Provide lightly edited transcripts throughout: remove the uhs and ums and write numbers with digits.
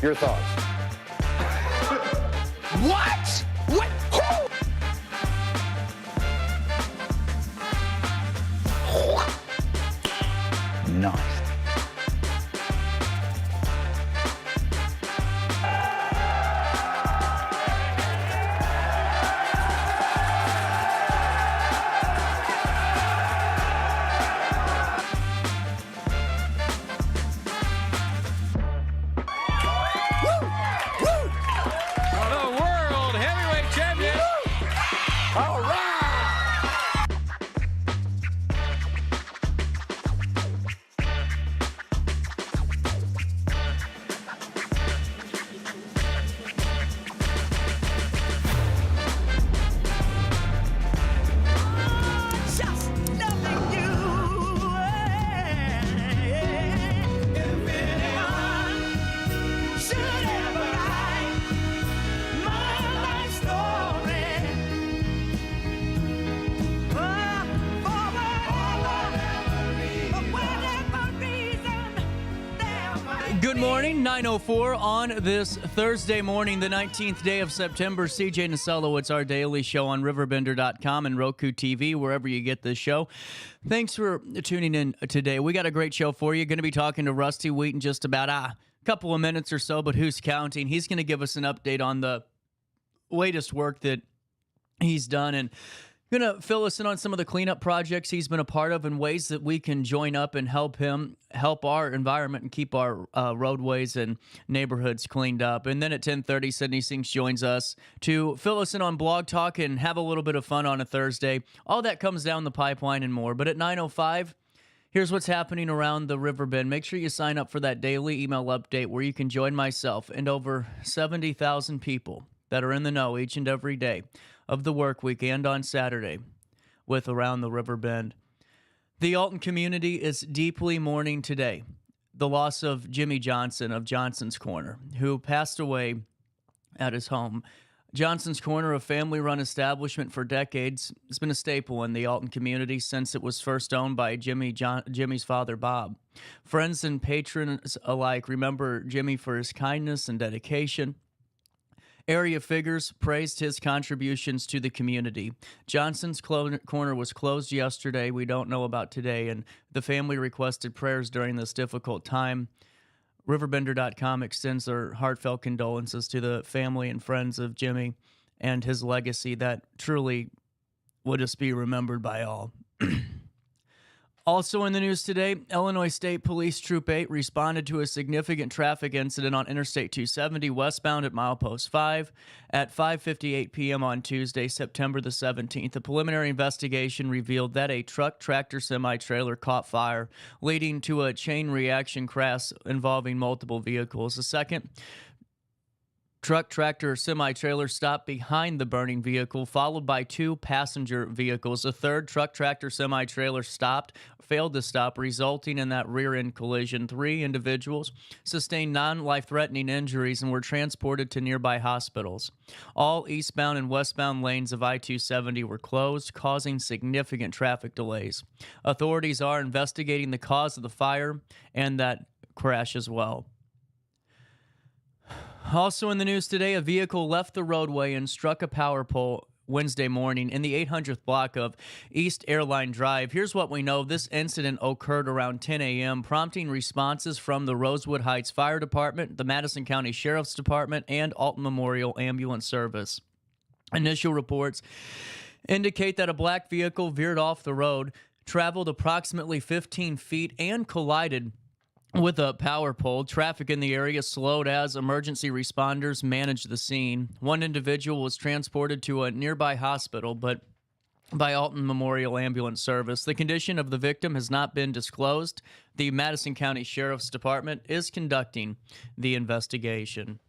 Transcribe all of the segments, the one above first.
Your thoughts? What? What? Who? Nice. Good morning, 9:04 on this Thursday morning, the 19th day of September. CJ Nasello, it's our daily show on RiverBender.com and Roku TV, wherever you get this show. Thanks for tuning in today. We got a great show for you. Going to be talking to Rusty Wheat in just about a couple of minutes or so, but who's counting? He's going to give us an update on the latest work that he's done and going to fill us in on some of the cleanup projects he's been a part of and ways that we can join up and help him help our environment and keep our roadways and neighborhoods cleaned up. And then at 10:30, Sydney Sinks joins us to fill us in on Blog Talk and have a little bit of fun on a Thursday. All that comes down the pipeline and more. But at 9:05, here's what's happening around the Riverbend. Make sure you sign up for that daily email update where you can join myself and over 70,000 people that are in the know each and every day of the work week and on Saturday with Around the Riverbend. The Alton community is deeply mourning today the loss of Jimmy Johnson of Johnson's Corner, who passed away at his home. Johnson's Corner, a family-run establishment for decades, has been a staple in the Alton community since it was first owned by Jimmy's father, Bob. Friends and patrons alike remember Jimmy for his kindness and dedication. Area figures praised his contributions to the community. Johnson's Corner was closed yesterday. We don't know about today, and the family requested prayers during this difficult time. RiverBender.com extends their heartfelt condolences to the family and friends of Jimmy and his legacy that truly will just be remembered by all. Also in the news today, Illinois State Police Troop 8 responded to a significant traffic incident on Interstate 270 westbound at milepost 5 at 5:58 p.m. on Tuesday, September the 17th. A preliminary investigation revealed that a truck-tractor semi-trailer caught fire, leading to a chain reaction crash involving multiple vehicles. A second truck-tractor semi-trailer stopped behind the burning vehicle, followed by two passenger vehicles. A third truck-tractor semi-trailer failed to stop, resulting in that rear-end collision. 3 individuals sustained non-life-threatening injuries and were transported to nearby hospitals. All eastbound and westbound lanes of I-270 were closed, causing significant traffic delays. Authorities are investigating the cause of the fire and that crash as well. Also in the news today, a vehicle left the roadway and struck a power pole Wednesday morning in the 800th block of East Airline Drive. Here's what we know. This incident occurred around 10 a.m., prompting responses from the Rosewood Heights Fire Department, the Madison County Sheriff's Department, and Alton Memorial Ambulance Service. Initial reports indicate that a black vehicle veered off the road, traveled approximately 15 feet, and collided with a power pole. Traffic in the area slowed as emergency responders managed the scene. One individual was transported to a nearby hospital, but by Alton Memorial Ambulance Service. The condition of the victim has not been disclosed. The Madison County Sheriff's Department is conducting the investigation.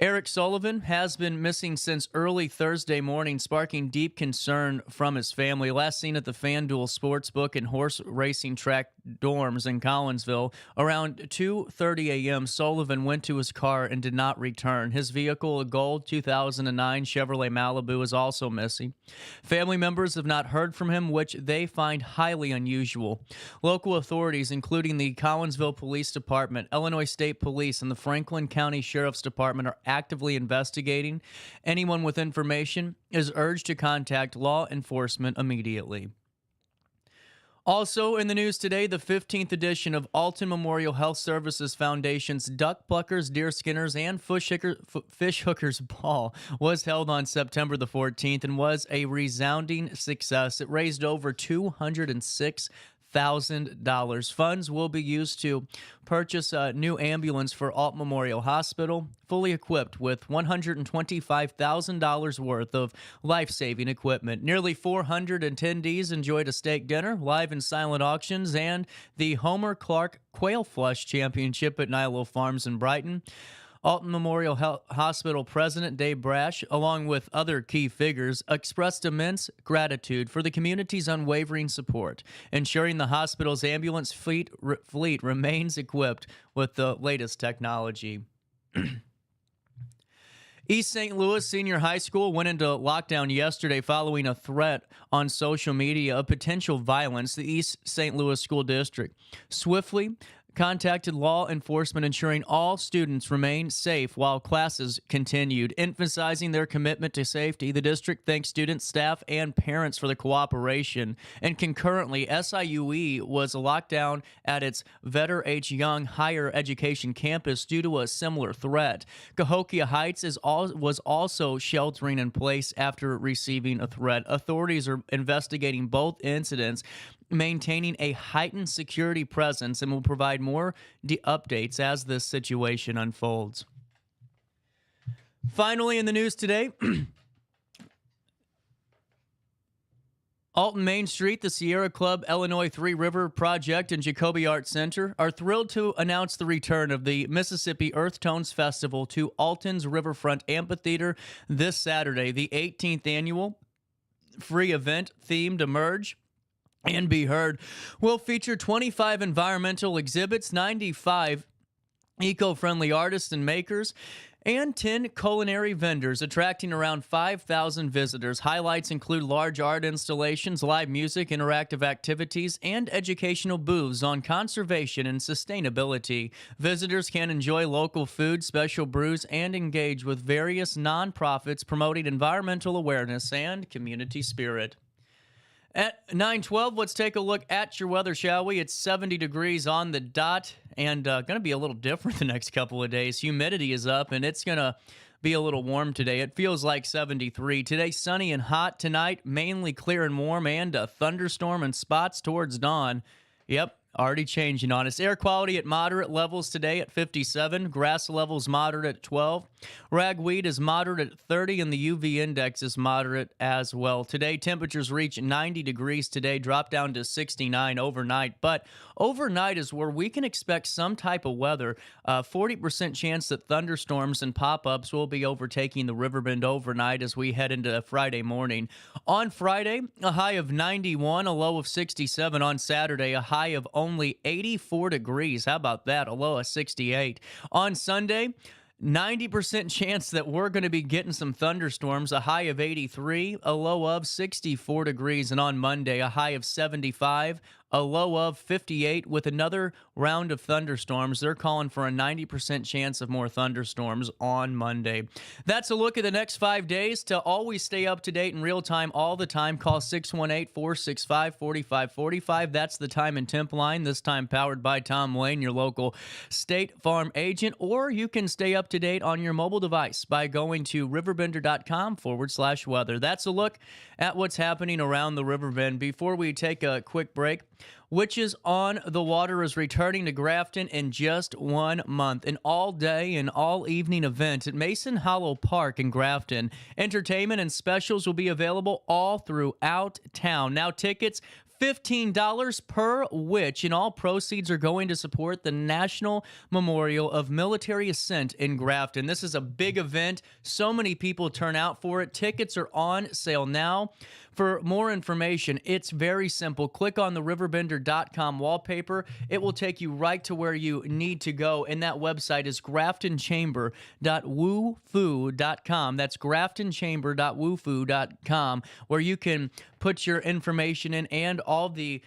Eric Sullivan has been missing since early Thursday morning, sparking deep concern from his family. Last seen at the FanDuel Sportsbook and horse racing track dorms in Collinsville. Around 2:30 a.m., Sullivan went to his car and did not return. His vehicle, a gold 2009 Chevrolet Malibu, is also missing. Family members have not heard from him, which they find highly unusual. Local authorities, including the Collinsville Police Department, Illinois State Police, and the Franklin County Sheriff's Department, are actively investigating. Anyone with information is urged to contact law enforcement immediately. Also in the news today, the 15th edition of Alton Memorial Health Services Foundation's Duck Pluckers, Deer Skinners, and Fish Hookers Ball was held on September the 14th and was a resounding success. It raised over $206,000. Funds will be used to purchase a new ambulance for Alton Memorial Hospital, fully equipped with $125,000 worth of life-saving equipment. Nearly 400 attendees enjoyed a steak dinner, live and silent auctions, and the Homer Clark Quail Flush Championship at Nilo Farms in Brighton. Alton Memorial Hospital President Dave Brash, along with other key figures, expressed immense gratitude for the community's unwavering support, ensuring the hospital's ambulance fleet remains equipped with the latest technology. East St. Louis Senior High School went into lockdown yesterday following a threat on social media of potential violence. The East St. Louis School District swiftly contacted law enforcement, ensuring all students remain safe while classes continued. Emphasizing their commitment to safety, the district thanks students, staff, and parents for the cooperation. And concurrently, SIUE was locked down at its Vetter H. Young Higher Education campus due to a similar threat. Cahokia Heights was also sheltering in place after receiving a threat. Authorities are investigating both incidents, maintaining a heightened security presence, and will provide more updates as this situation unfolds. Finally, in the news today, Alton Main Street, the Sierra Club Illinois Three River Project, and Jacoby Art Center are thrilled to announce the return of the Mississippi Earth Tones Festival to Alton's Riverfront Amphitheater this Saturday. The 18th annual free event themed Emerge and Be Heard will feature 25 environmental exhibits, 95 eco-friendly artists and makers, and 10 culinary vendors, attracting around 5,000 visitors. Highlights include large art installations, live music, interactive activities, and educational booths on conservation and sustainability. Visitors can enjoy local food, special brews, and engage with various nonprofits promoting environmental awareness and community spirit. At 9:12, let's take a look at your weather, shall we? It's 70 degrees on the dot and going to be a little different the next couple of days. Humidity is up, and it's going to be a little warm today. It feels like 73. Today, sunny and hot. Tonight, mainly clear and warm, and a thunderstorm in spots towards dawn. Yep. Already changing on us. Air quality at moderate levels today at 57. Grass levels moderate at 12. Ragweed is moderate at 30, and the UV index is moderate as well. Today, temperatures reach 90 degrees today, drop down to 69 overnight. But overnight is where we can expect some type of weather. 40% chance that thunderstorms and pop-ups will be overtaking the Riverbend overnight as we head into Friday morning. On Friday, a high of 91, a low of 67. On Saturday, a high of only 84 degrees. How about that? A low of 68. On Sunday, 90% chance that we're going to be getting some thunderstorms, a high of 83, a low of 64 degrees. And on Monday, a high of 75, a low of 58 with another round of thunderstorms. They're calling for a 90% chance of more thunderstorms on Monday. That's a look at the next 5 days. To always stay up to date in real time all the time, call 618-465-4545. That's the time and temp line, this time powered by Tom Lane, your local State Farm agent. Or you can stay up to date on your mobile device by going to RiverBender.com/weather. That's a look at what's happening around the Riverbend. Before we take a quick break, Witches on the Water is returning to Grafton in just 1 month. An all-day and all-evening event at Mason Hollow Park in Grafton. Entertainment and specials will be available all throughout town. Now, tickets $15 per witch, and all proceeds are going to support the National Memorial of Military Ascent in Grafton. This is a big event. So many people turn out for it. Tickets are on sale now. For more information, it's very simple. Click on the RiverBender.com wallpaper. It will take you right to where you need to go, and that website is graftonchamber.woofu.com. That's graftonchamber.woofu.com, where you can put your information in and all the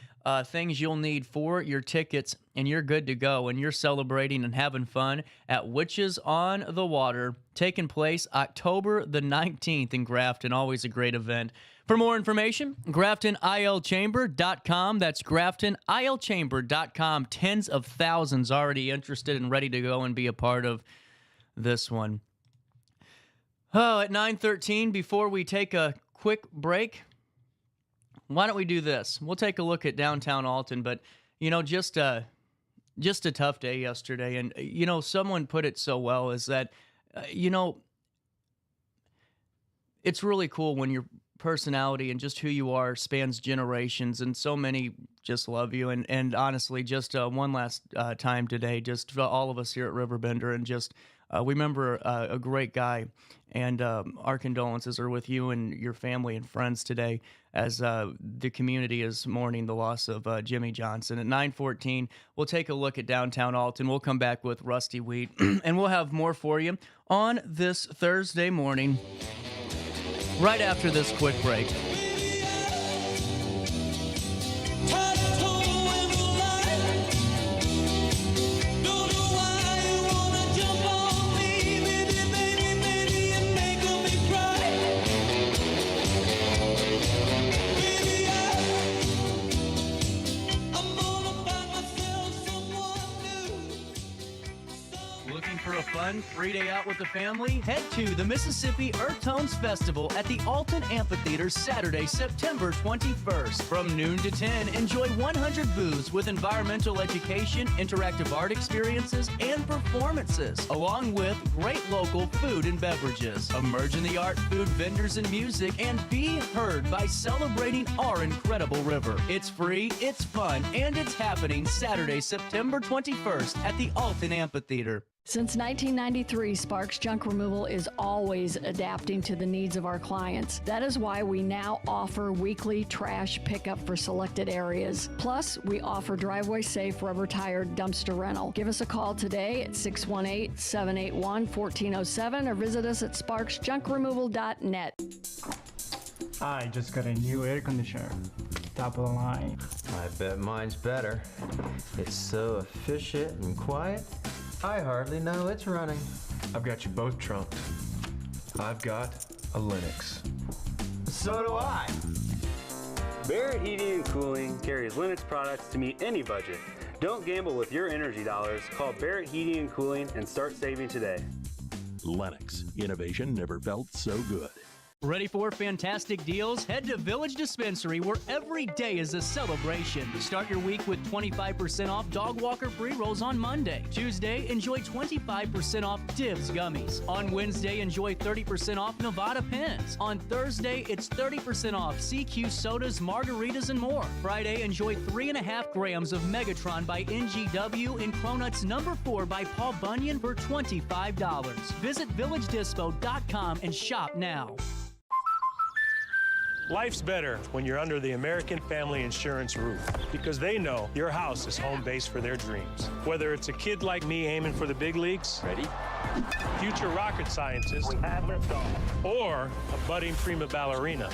things you'll need for your tickets, and you're good to go. And you're celebrating and having fun at Witches on the Water, taking place October the 19th in Grafton. Always a great event. For more information, graftonilchamber.com. That's graftonilchamber.com. Tens of thousands already interested and ready to go and be a part of this one. Oh, at 9:13, before we take a quick break, why don't we do this? We'll take a look at downtown Alton, but, just a tough day yesterday. And, someone put it so well, is that, it's really cool when your personality and just who you are spans generations, and so many just love you. And honestly, just one last time today, just for all of us here at Riverbender, and just we remember a great guy, and our condolences are with you and your family and friends today, as the community is mourning the loss of Jimmy Johnson. At 9:14, we'll take a look at downtown Alton. We'll come back with Rusty Wheat, and we'll have more for you on this Thursday morning, right after this quick break. For a fun 3-day out with the family, head to the Mississippi Earth Tones Festival at the Alton Amphitheater Saturday, September 21st. From noon to 10, enjoy 100 booths with environmental education, interactive art experiences, and performances, along with great local food and beverages. Emerge in the art, food, vendors, and music, and be heard by celebrating our incredible river. It's free, it's fun, and it's happening Saturday, September 21st at the Alton Amphitheater. Since 1993, Sparks Junk Removal is always adapting to the needs of our clients. That is why we now offer weekly trash pickup for selected areas. Plus, we offer driveway-safe rubber-tired dumpster rental. Give us a call today at 618-781-1407 or visit us at sparksjunkremoval.net. I just got a new air conditioner. Top of the line. I bet mine's better. It's so efficient and quiet, I hardly know it's running. I've got you both trumped. I've got a Linux. So do I. Barrett Heating and Cooling carries Linux products to meet any budget. Don't gamble with your energy dollars. Call Barrett Heating and Cooling and start saving today. Lennox. Innovation never felt so good. Ready for fantastic deals? Head to Village Dispensary, where every day is a celebration. Start your week with 25% off Dog Walker pre-rolls on Monday. Tuesday, enjoy 25% off Divs gummies. On Wednesday, enjoy 30% off Nevada pens. On Thursday, it's 30% off CQ sodas, margaritas, and more. Friday, enjoy 3.5 grams of Megatron by NGW and Cronuts number 4 by Paul Bunyan for $25. Visit VillageDispo.com and shop now. Life's better when you're under the American Family Insurance roof, because they know your house is home base for their dreams. Whether it's a kid like me aiming for the big leagues, Ready? future rocket scientist, or a budding prima ballerina.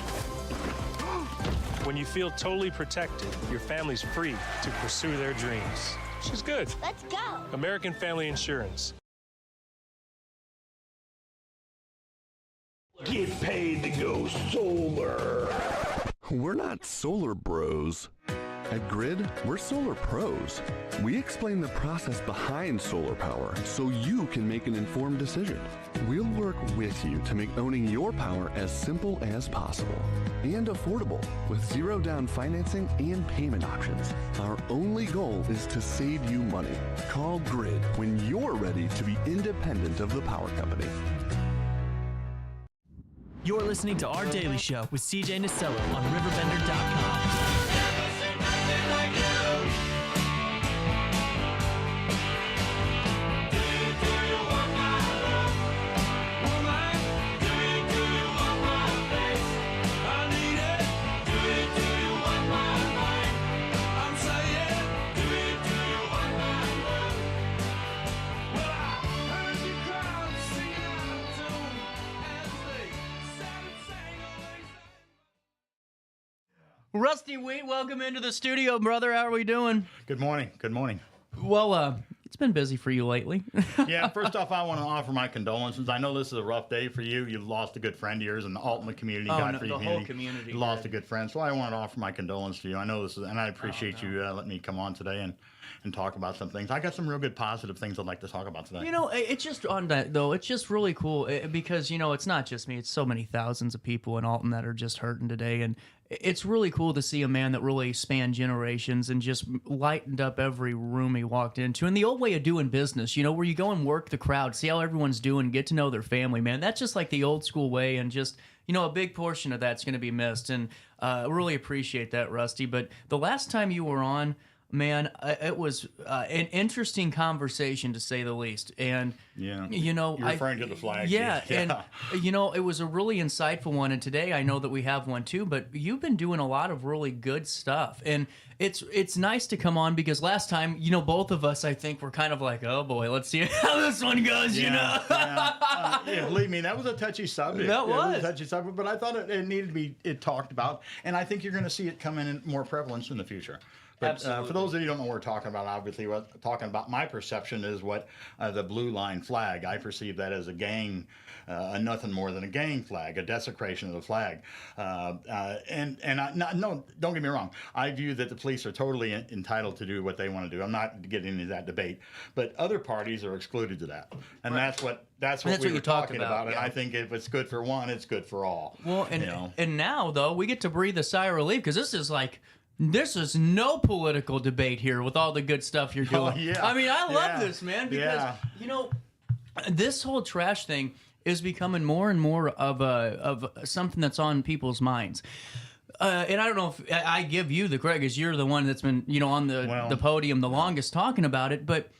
When you feel totally protected, your family's free to pursue their dreams. She's good. Let's go. American Family Insurance. Get paid to go solar. We're not solar bros. At Grid, we're solar pros. We explain the process behind solar power so you can make an informed decision. We'll work with you to make owning your power as simple as possible and affordable with zero down financing and payment options. Our only goal is to save you money. Call Grid when you're ready to be independent of the power company. You're listening to Our Daily Show with CJ Nasello on RiverBender.com. Rusty Wheat, welcome into the studio, brother. How are we doing? Good morning. Good morning. Well, it's been busy for you lately. Yeah, first off, I want to offer my condolences. I know this is a rough day for you. You've lost a good friend of yours in the Alton community. Whole community. You lost a good friend. So I want to offer my condolences to you. I know this is, and I appreciate you letting me come on today and talk about some things. I got some real good positive things I'd like to talk about today. You know, it's just on that, though. It's just really cool because, you know, it's not just me. It's so many thousands of people in Alton that are just hurting today. And it's really cool to see a man that really spanned generations and just lightened up every room he walked into. And the old way of doing business, you know, where you go and work the crowd, see how everyone's doing, get to know their family, man. That's just like the old school way, and just, you know, a big portion of that's going to be missed. And I really appreciate that, Rusty. But the last time you were on, man, it was an interesting conversation, to say the least. And, you know, you're referring to the flag. Yeah, and, you know, it was a really insightful one. And today I know that we have one too, but you've been doing a lot of really good stuff. And it's nice to come on, because last time, you know, both of us, I think, were kind of like, oh boy, let's see how this one goes, you know? Yeah, believe me, that was a touchy subject. That was. It was a touchy subject, but I thought it needed to be talked about. And I think you're going to see it come in more prevalence in the future. But for those of you who don't know what we're talking about, obviously, what we're talking about, my perception is what the blue line flag. I perceive that as a gang, nothing more than a gang flag, a desecration of the flag. No, don't get me wrong. I view that the police are totally entitled to do what they want to do. I'm not getting into that debate. But other parties are excluded to that. And that's what we were talking about. And I think if it's good for one, it's good for all. Well, and now, though, we get to breathe a sigh of relief, because this is no political debate here with all the good stuff you're doing. Oh, yeah. I mean, I love this, man, because, you know, this whole trash thing is becoming more and more of something that's on people's minds. And I don't know if I give you the credit, because you're the one that's been, you know, on the podium the longest talking about it, but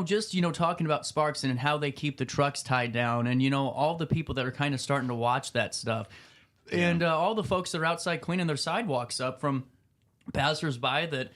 just talking about Sparks and how they keep the trucks tied down, and, you know, all the people that are kind of starting to watch that stuff, and all the folks that are outside cleaning their sidewalks up, from passersby that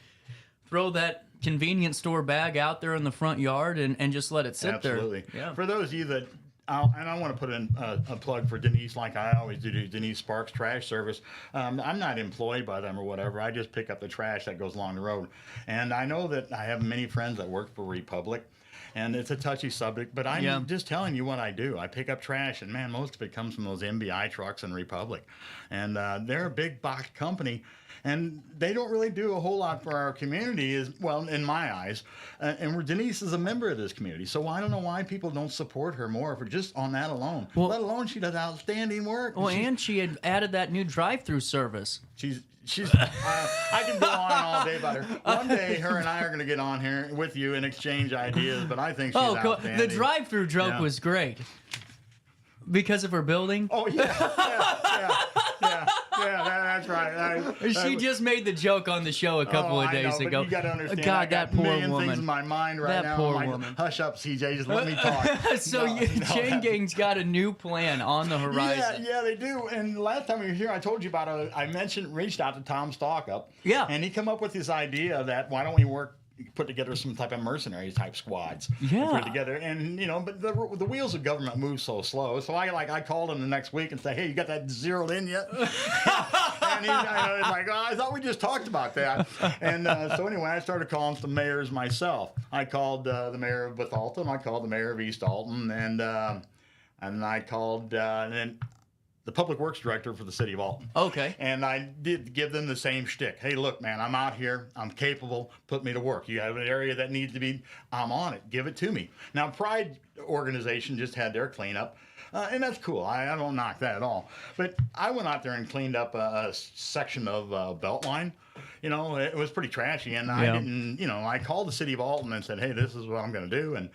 throw that convenience store bag out there in the front yard and just let it sit there. Absolutely. Yeah. For those of you that, and I want to put in a plug for Denise, like I always do, Denise Sparks Trash Service. I'm not employed by them or whatever. I just pick up the trash that goes along the road. And I know that I have many friends that work for Republic, and it's a touchy subject, but I'm just telling you what I do. I pick up trash, and man, most of it comes from those MBI trucks in Republic. And they're a big box company, and they don't really do a whole lot for our community, in my eyes. And Denise is a member of this community, so I don't know why people don't support her more for just on that alone. Well, let alone she does outstanding work. Well, and she had added that new drive-through service. I can go on all day about her. One day, her and I are going to get on here with you and exchange ideas, but I think she's outstanding. The drive-through joke was great. Because of her building? Oh, that's right. She just made the joke on the show a couple of days ago. But you got to understand, God, that poor woman. Things in my mind right now. Poor woman. Hush up, CJ. Just let me talk. Chain Gang's got a new plan on the horizon. Yeah, they do. And last time we were here, I told you about reached out to Tom Stalkup. Yeah. And he come up with this idea that why don't we put together some type of mercenary type squads. Yeah. Put it together, and but the wheels of government move so slow. So I called him the next week and say, hey, you got that zeroed in yet? And he's like, oh, I thought we just talked about that. And so anyway, I started calling some mayors myself. I called the mayor of Alton, I called the mayor of East Alton, and I called then the public works director for the city of Alton. Okay. And I did give them the same shtick. Hey, look, man, I'm out here. I'm capable. Put me to work. You have an area that needs to be, I'm on it. Give it to me. Now, Pride organization just had their cleanup. And that's cool. I don't knock that at all. But I went out there and cleaned up a section of Beltline. It was pretty trashy. And I didn't, I called the city of Alton and said, hey, this is what I'm going to do. And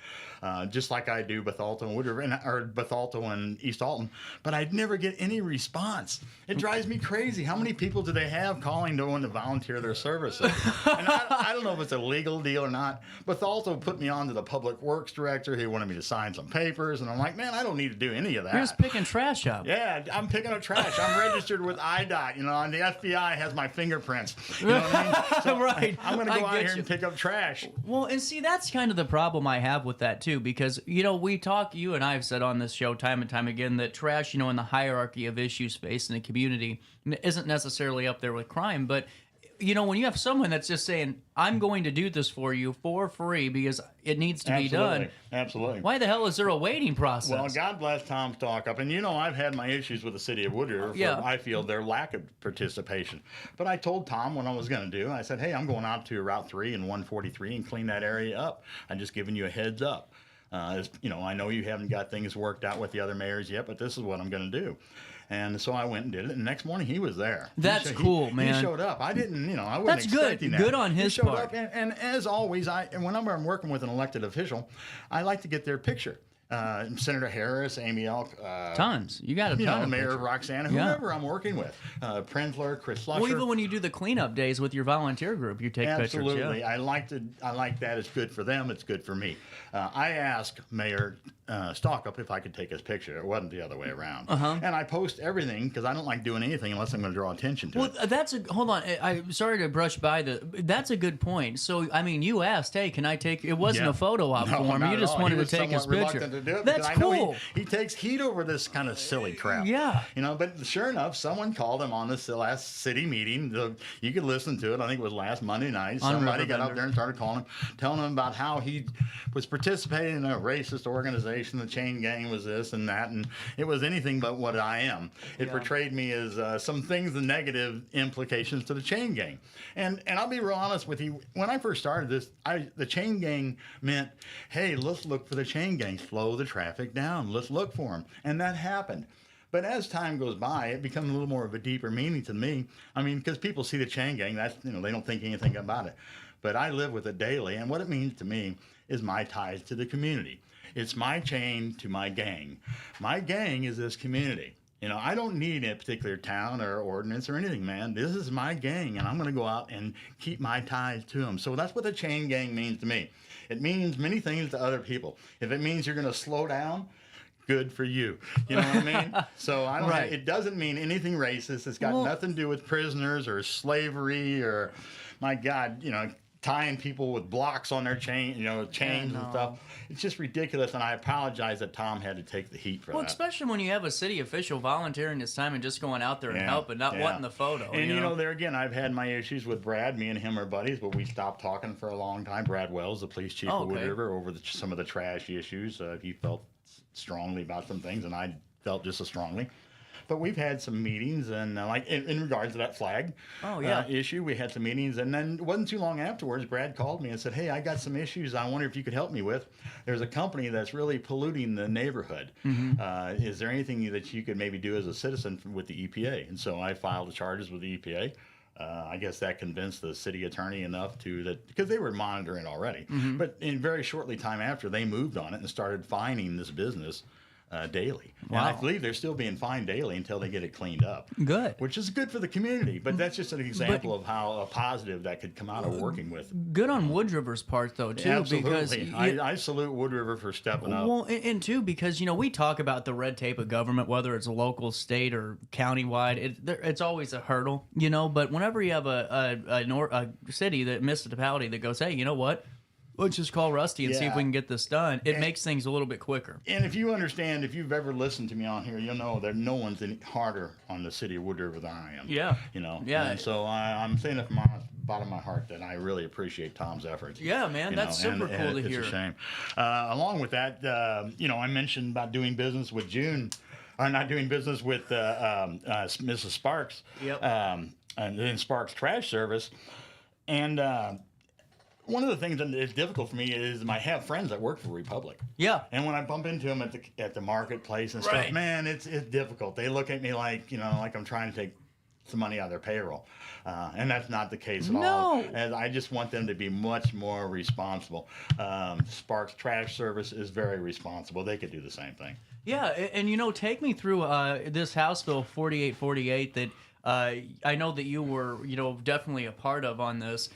just like I do Bethalto and East Alton. But I'd never get any response. It drives me crazy. How many people do they have calling to want to volunteer their services? And I don't know if it's a legal deal or not. Bethalto put me on to the public works director. He wanted me to sign some papers. And I'm like, man, I don't need to do any of that. You're just picking trash up. Yeah, I'm picking up trash. I'm registered with IDOT, and the FBI has my fingerprints. You know what I mean? So right. I'm going to go out here and pick up trash. Well, and see, that's kind of the problem I have with that, too. too, because, you and I have said on this show time and time again that trash, in the hierarchy of issues facing the community isn't necessarily up there with crime, but when you have someone that's just saying, I'm going to do this for you for free because it needs to be done. Absolutely. Why the hell is there a waiting process? Well, God bless Tom Stalkup. And I've had my issues with the city of Wood River for, I feel, their lack of participation. But I told Tom what I was going to do. I said, hey, I'm going out to Route 3 and 143 and clean that area up. I'm just giving you a heads up. I know you haven't got things worked out with the other mayors yet, but this is what I'm going to do. And so I went and did it. And the next morning he was there. That's cool, man. He showed up. I didn't, I wasn't That's expecting good. that. Good on his he showed part. Up, and as always, whenever I'm working with an elected official, I like to get their picture. Senator Harris, Amy Elk, tons. You got a ton. Mayor Roxanna, whoever I'm working with, Prenzler, Chris Lusher. Well, even when you do the cleanup days with your volunteer group, you take pictures. Absolutely, I like that. It's good for them. It's good for me. I asked Mayor Stalkup if I could take his picture. It wasn't the other way around. And I post everything because I don't like doing anything unless I'm going to draw attention to it. Hold on. I'm sorry to brush by that's a good point. So, you asked, hey, can I take? It wasn't a photo op for him. You just wanted to take his picture. To do it That's cool. He takes heat over this kind of silly crap. Yeah. But sure enough, someone called him on this last city meeting. You could listen to it. I think it was last Monday night. Somebody got up there and started calling him, telling him about how he was participating in a racist organization. The chain gang was this and that, and it was anything but what I am. It portrayed me as some things, the negative implications to the chain gang. And I'll be real honest with you. When I first started this, the chain gang meant, hey, let's look for the chain gang. Slow the traffic down. Let's look for them. And that happened. But as time goes by, it becomes a little more of a deeper meaning to me. Because people see the chain gang, that's they don't think anything about it. But I live with it daily, and what it means to me is my ties to the community. It's my chain to my gang. My gang is this community. I don't need a particular town or ordinance or anything, man. This is my gang, and I'm going to go out and keep my ties to them. So that's what the chain gang means to me. It means many things to other people. If it means you're going to slow down, good for you. You know what I mean? So it doesn't mean anything racist. It's got nothing to do with prisoners or slavery or, my God, tying people with blocks on their chains and stuff. It's just ridiculous, and I apologize that Tom had to take the heat for that. Well, especially when you have a city official volunteering his time and just going out there and helping, not wanting the photo. And there again, I've had my issues with Brad. Me and him are buddies, but we stopped talking for a long time. Brad Wells, the police chief of Wood River, over some of the trash issues. He felt strongly about some things, and I felt just as strongly. But we've had some meetings, and like in regards to that flag issue, we had some meetings, and then it wasn't too long afterwards, Brad called me and said, hey, I got some issues I wonder if you could help me with. There's a company that's really polluting the neighborhood. Is there anything that you could maybe do as a citizen with the EPA? And so I filed the charges with the EPA. I guess that convinced the city attorney enough because they were monitoring already. But in very shortly time after, they moved on it and started fining this business daily. Wow. And I believe they're still being fined daily until they get it cleaned up. Good. Which is good for the community, but that's just an example of how positive that could come out of working with. Good on Wood River's part, though, too. Absolutely. Because I salute Wood River for stepping up. Well, and too, because, we talk about the red tape of government, whether it's local, state, or countywide, it's always a hurdle, but whenever you have a city, that municipality that goes, hey, you know what? Let's just call Rusty and see if we can get this done. It makes things a little bit quicker. And if you understand, if you've ever listened to me on here, you'll know that no one's any harder on the city of Wood River than I am. Yeah. Yeah. And so I'm saying it from the bottom of my heart that I really appreciate Tom's efforts. Yeah, man. That's super cool to hear. It's a shame. Along with that, I mentioned about doing business with not doing business with Mrs. Sparks. Yep. And then Sparks Trash Service. And one of the things that is difficult for me is I have friends that work for Republic. Yeah. And when I bump into them at the marketplace and stuff, man, it's difficult. They look at me like I'm trying to take some money out of their payroll. And that's not the case at all. And I just want them to be much more responsible. Sparks Trash Service is very responsible. They could do the same thing. Yeah, and take me through this House Bill 4848 that I know that you were, definitely a part of on this.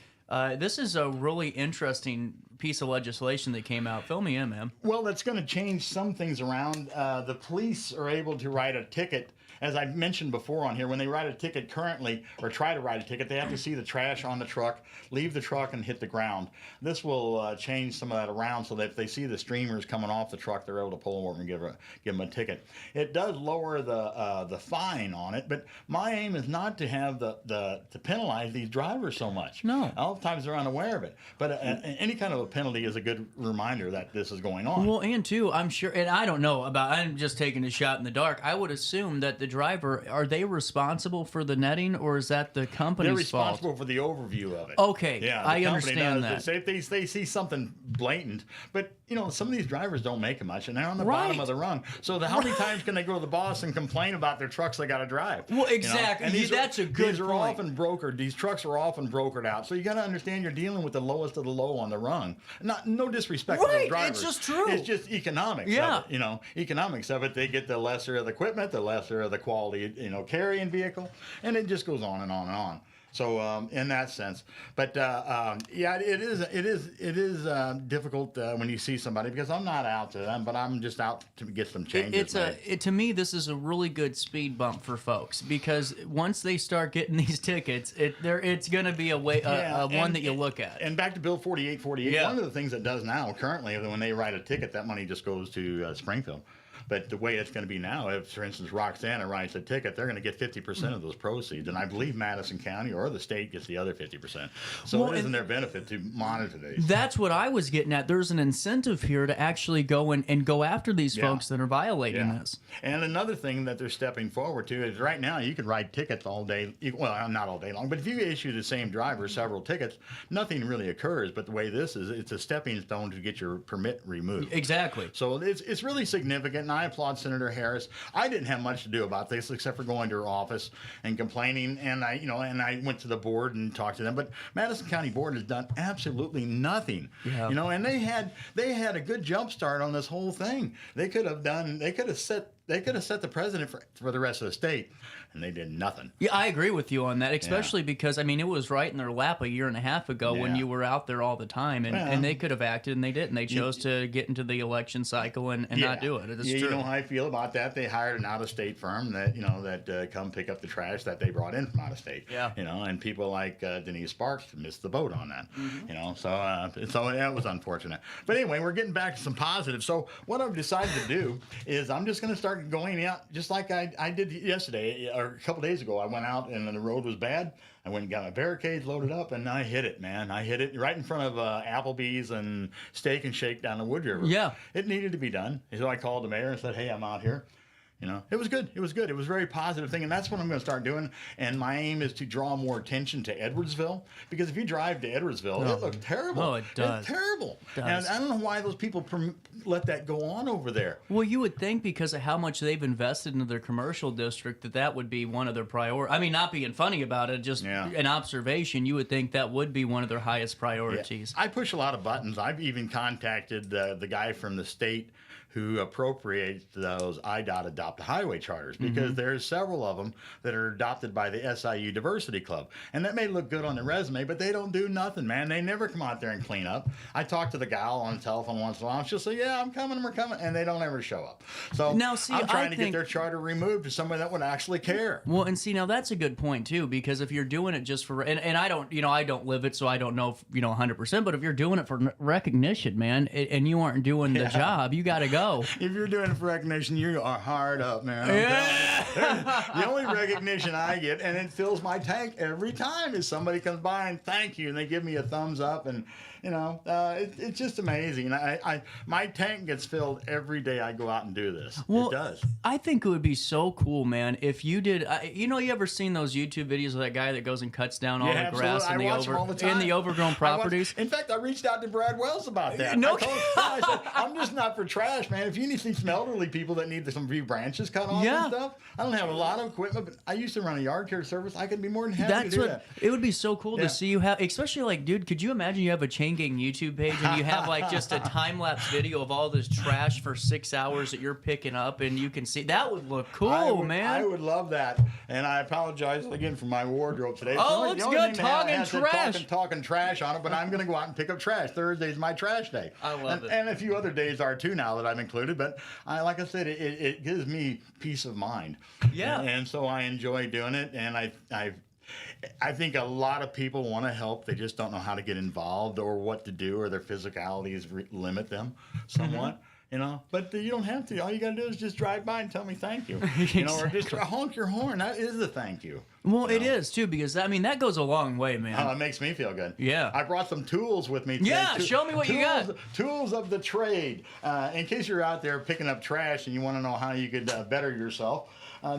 This is a really interesting piece of legislation that came out. Fill me in, man. Well, that's going to change some things around. The police are able to write a ticket. As I mentioned before on here, when they write a ticket currently, or try to write a ticket, they have to see the trash on the truck, leave the truck, and hit the ground. This will change some of that around so that if they see the streamers coming off the truck, they're able to pull them over and give them a ticket. It does lower the fine on it, but my aim is not to have to penalize these drivers so much. No. Oftentimes they're unaware of it, but any kind of a penalty is a good reminder that this is going on. Well, and too, I'm sure, and I don't know I'm just taking a shot in the dark. I would assume that the driver, are they responsible for the netting, or is that the company's fault? They're responsible for the overview of it. Okay, yeah, I understand that. Say if they see something blatant, but some of these drivers don't make much, and they're on the bottom of the rung. So how many times can they go to the boss and complain about their trucks they got to drive? Well, exactly. And that's a good point. Often brokered. These trucks are often brokered out. So you got to understand you're dealing with the lowest of the low on the rung. No disrespect to the drivers. It's just true. It's just economics. Yeah. Of it, economics of it. They get the lesser of the equipment, the lesser of the quality, carrying vehicle, and it just goes on and on and on. So in that sense, but yeah, it is difficult when you see somebody, because I'm not out to them, but I'm just out to get some changes. To me, this is a really good speed bump for folks, because once they start getting these tickets, it's going to be one that you look at. And back to Bill 4848, yeah. One of the things it does now currently, when they write a ticket, that money just goes to Springfield. But the way it's going to be now, if, for instance, Roxana writes a ticket, they're going to get 50% of those proceeds. And I believe Madison County or the state gets the other 50%. So it isn't their benefit to monitor these. That's what I was getting at. There's an incentive here to actually go and go after these folks that are violating this. And another thing that they're stepping forward to is right now you can write tickets all day. Well, not all day long, but if you issue the same driver several tickets, nothing really occurs. But the way this is, it's a stepping stone to get your permit removed. Exactly. So it's really significant. I applaud Senator Harris. I didn't have much to do about this except for going to her office and complaining, and I went to the board and talked to them. But Madison County Board has done absolutely nothing. Yeah. And they had a good jump start on this whole thing. They could have set the precedent for the rest of the state, and they did nothing. Yeah, I agree with you on that, especially because, it was right in their lap a year and a half ago when you were out there all the time, and they could have acted, and they didn't. They chose to get into the election cycle and not do it. It's true. You know how I feel about that. They hired an out-of-state firm that come pick up the trash that they brought in from out of state. Yeah. And people like Denise Sparks missed the boat on that. Mm-hmm. So that was unfortunate. But anyway, we're getting back to some positives. So what I've decided to do is I'm just going to start going out just like I did yesterday or a couple days ago. I went out and the road was bad. I went and got my barricades loaded up, and I hit it, man. I hit it right in front of Applebee's and Steak and Shake down the Wood River. Yeah. It needed to be done. So I called the mayor and said, hey, I'm out here. It was good. It was good. It was a very positive thing, and that's what I'm going to start doing. And my aim is to draw more attention to Edwardsville, because if you drive to Edwardsville, it looks terrible. Oh, it does. It's terrible. It does. And I don't know why those people let that go on over there. Well, you would think because of how much they've invested into their commercial district that would be one of their priorities. Not being funny about it, just an observation. You would think that would be one of their highest priorities. Yeah. I push a lot of buttons. I've even contacted the guy from the state who appropriates those IDOT Adopt a Highway charters, because there's several of them that are adopted by the SIU Diversity Club. And that may look good on the resume, but they don't do nothing, man. They never come out there and clean up. I talk to the gal on the telephone once in a while. She'll say, yeah, I'm coming, we're coming. And they don't ever show up. So now, see, I'm trying to get their charter removed to somebody that would actually care. Well, and see, now that's a good point, too, because if you're doing it just for, and I don't, I don't live it, so I don't know, 100%, but if you're doing it for recognition, man, and you aren't doing the job, you got to go. If you're doing it for recognition, you are hard up, man. The only recognition I get, and it fills my tank every time, is somebody comes by and thank you, and they give me a thumbs up, and it's just amazing. My tank gets filled every day I go out and do this. Well, it does. I think it would be so cool, man, if you did. You ever seen those YouTube videos of that guy that goes and cuts down all the grass in the overgrown properties? In fact, I reached out to Brad Wells about that. I said, I'm just not for trash, man. If you need to see some elderly people that need some few branches cut off and stuff, I don't have a lot of equipment, but I used to run a yard care service. I could be more than happy to do that. It would be so cool to see you have, especially dude, could you imagine you have a chain banging YouTube page, and you have like just a time-lapse video of all this trash for 6 hours that you're picking up, and you can see that would look cool, man. I would love that, and I apologize again for my wardrobe today. Oh, looks good, talking trash on it, but I'm going to go out and pick up trash. Thursday's my trash day. I love it. And a few other days are too now that I've included, but like I said, it gives me peace of mind. Yeah. And so I enjoy doing it, and I think a lot of people want to help. They just don't know how to get involved or what to do, or their physicalities limit them somewhat. You know, but you don't have to. All you got to do is just drive by and tell me thank you. You know, or just honk your horn. That is a thank you. Well, it is too, because I mean that goes a long way, man. It makes me feel good. Yeah. I brought some tools with me today. Yeah, show me what you got. Tools of the trade. In case you're out there picking up trash and you want to know how you could better yourself.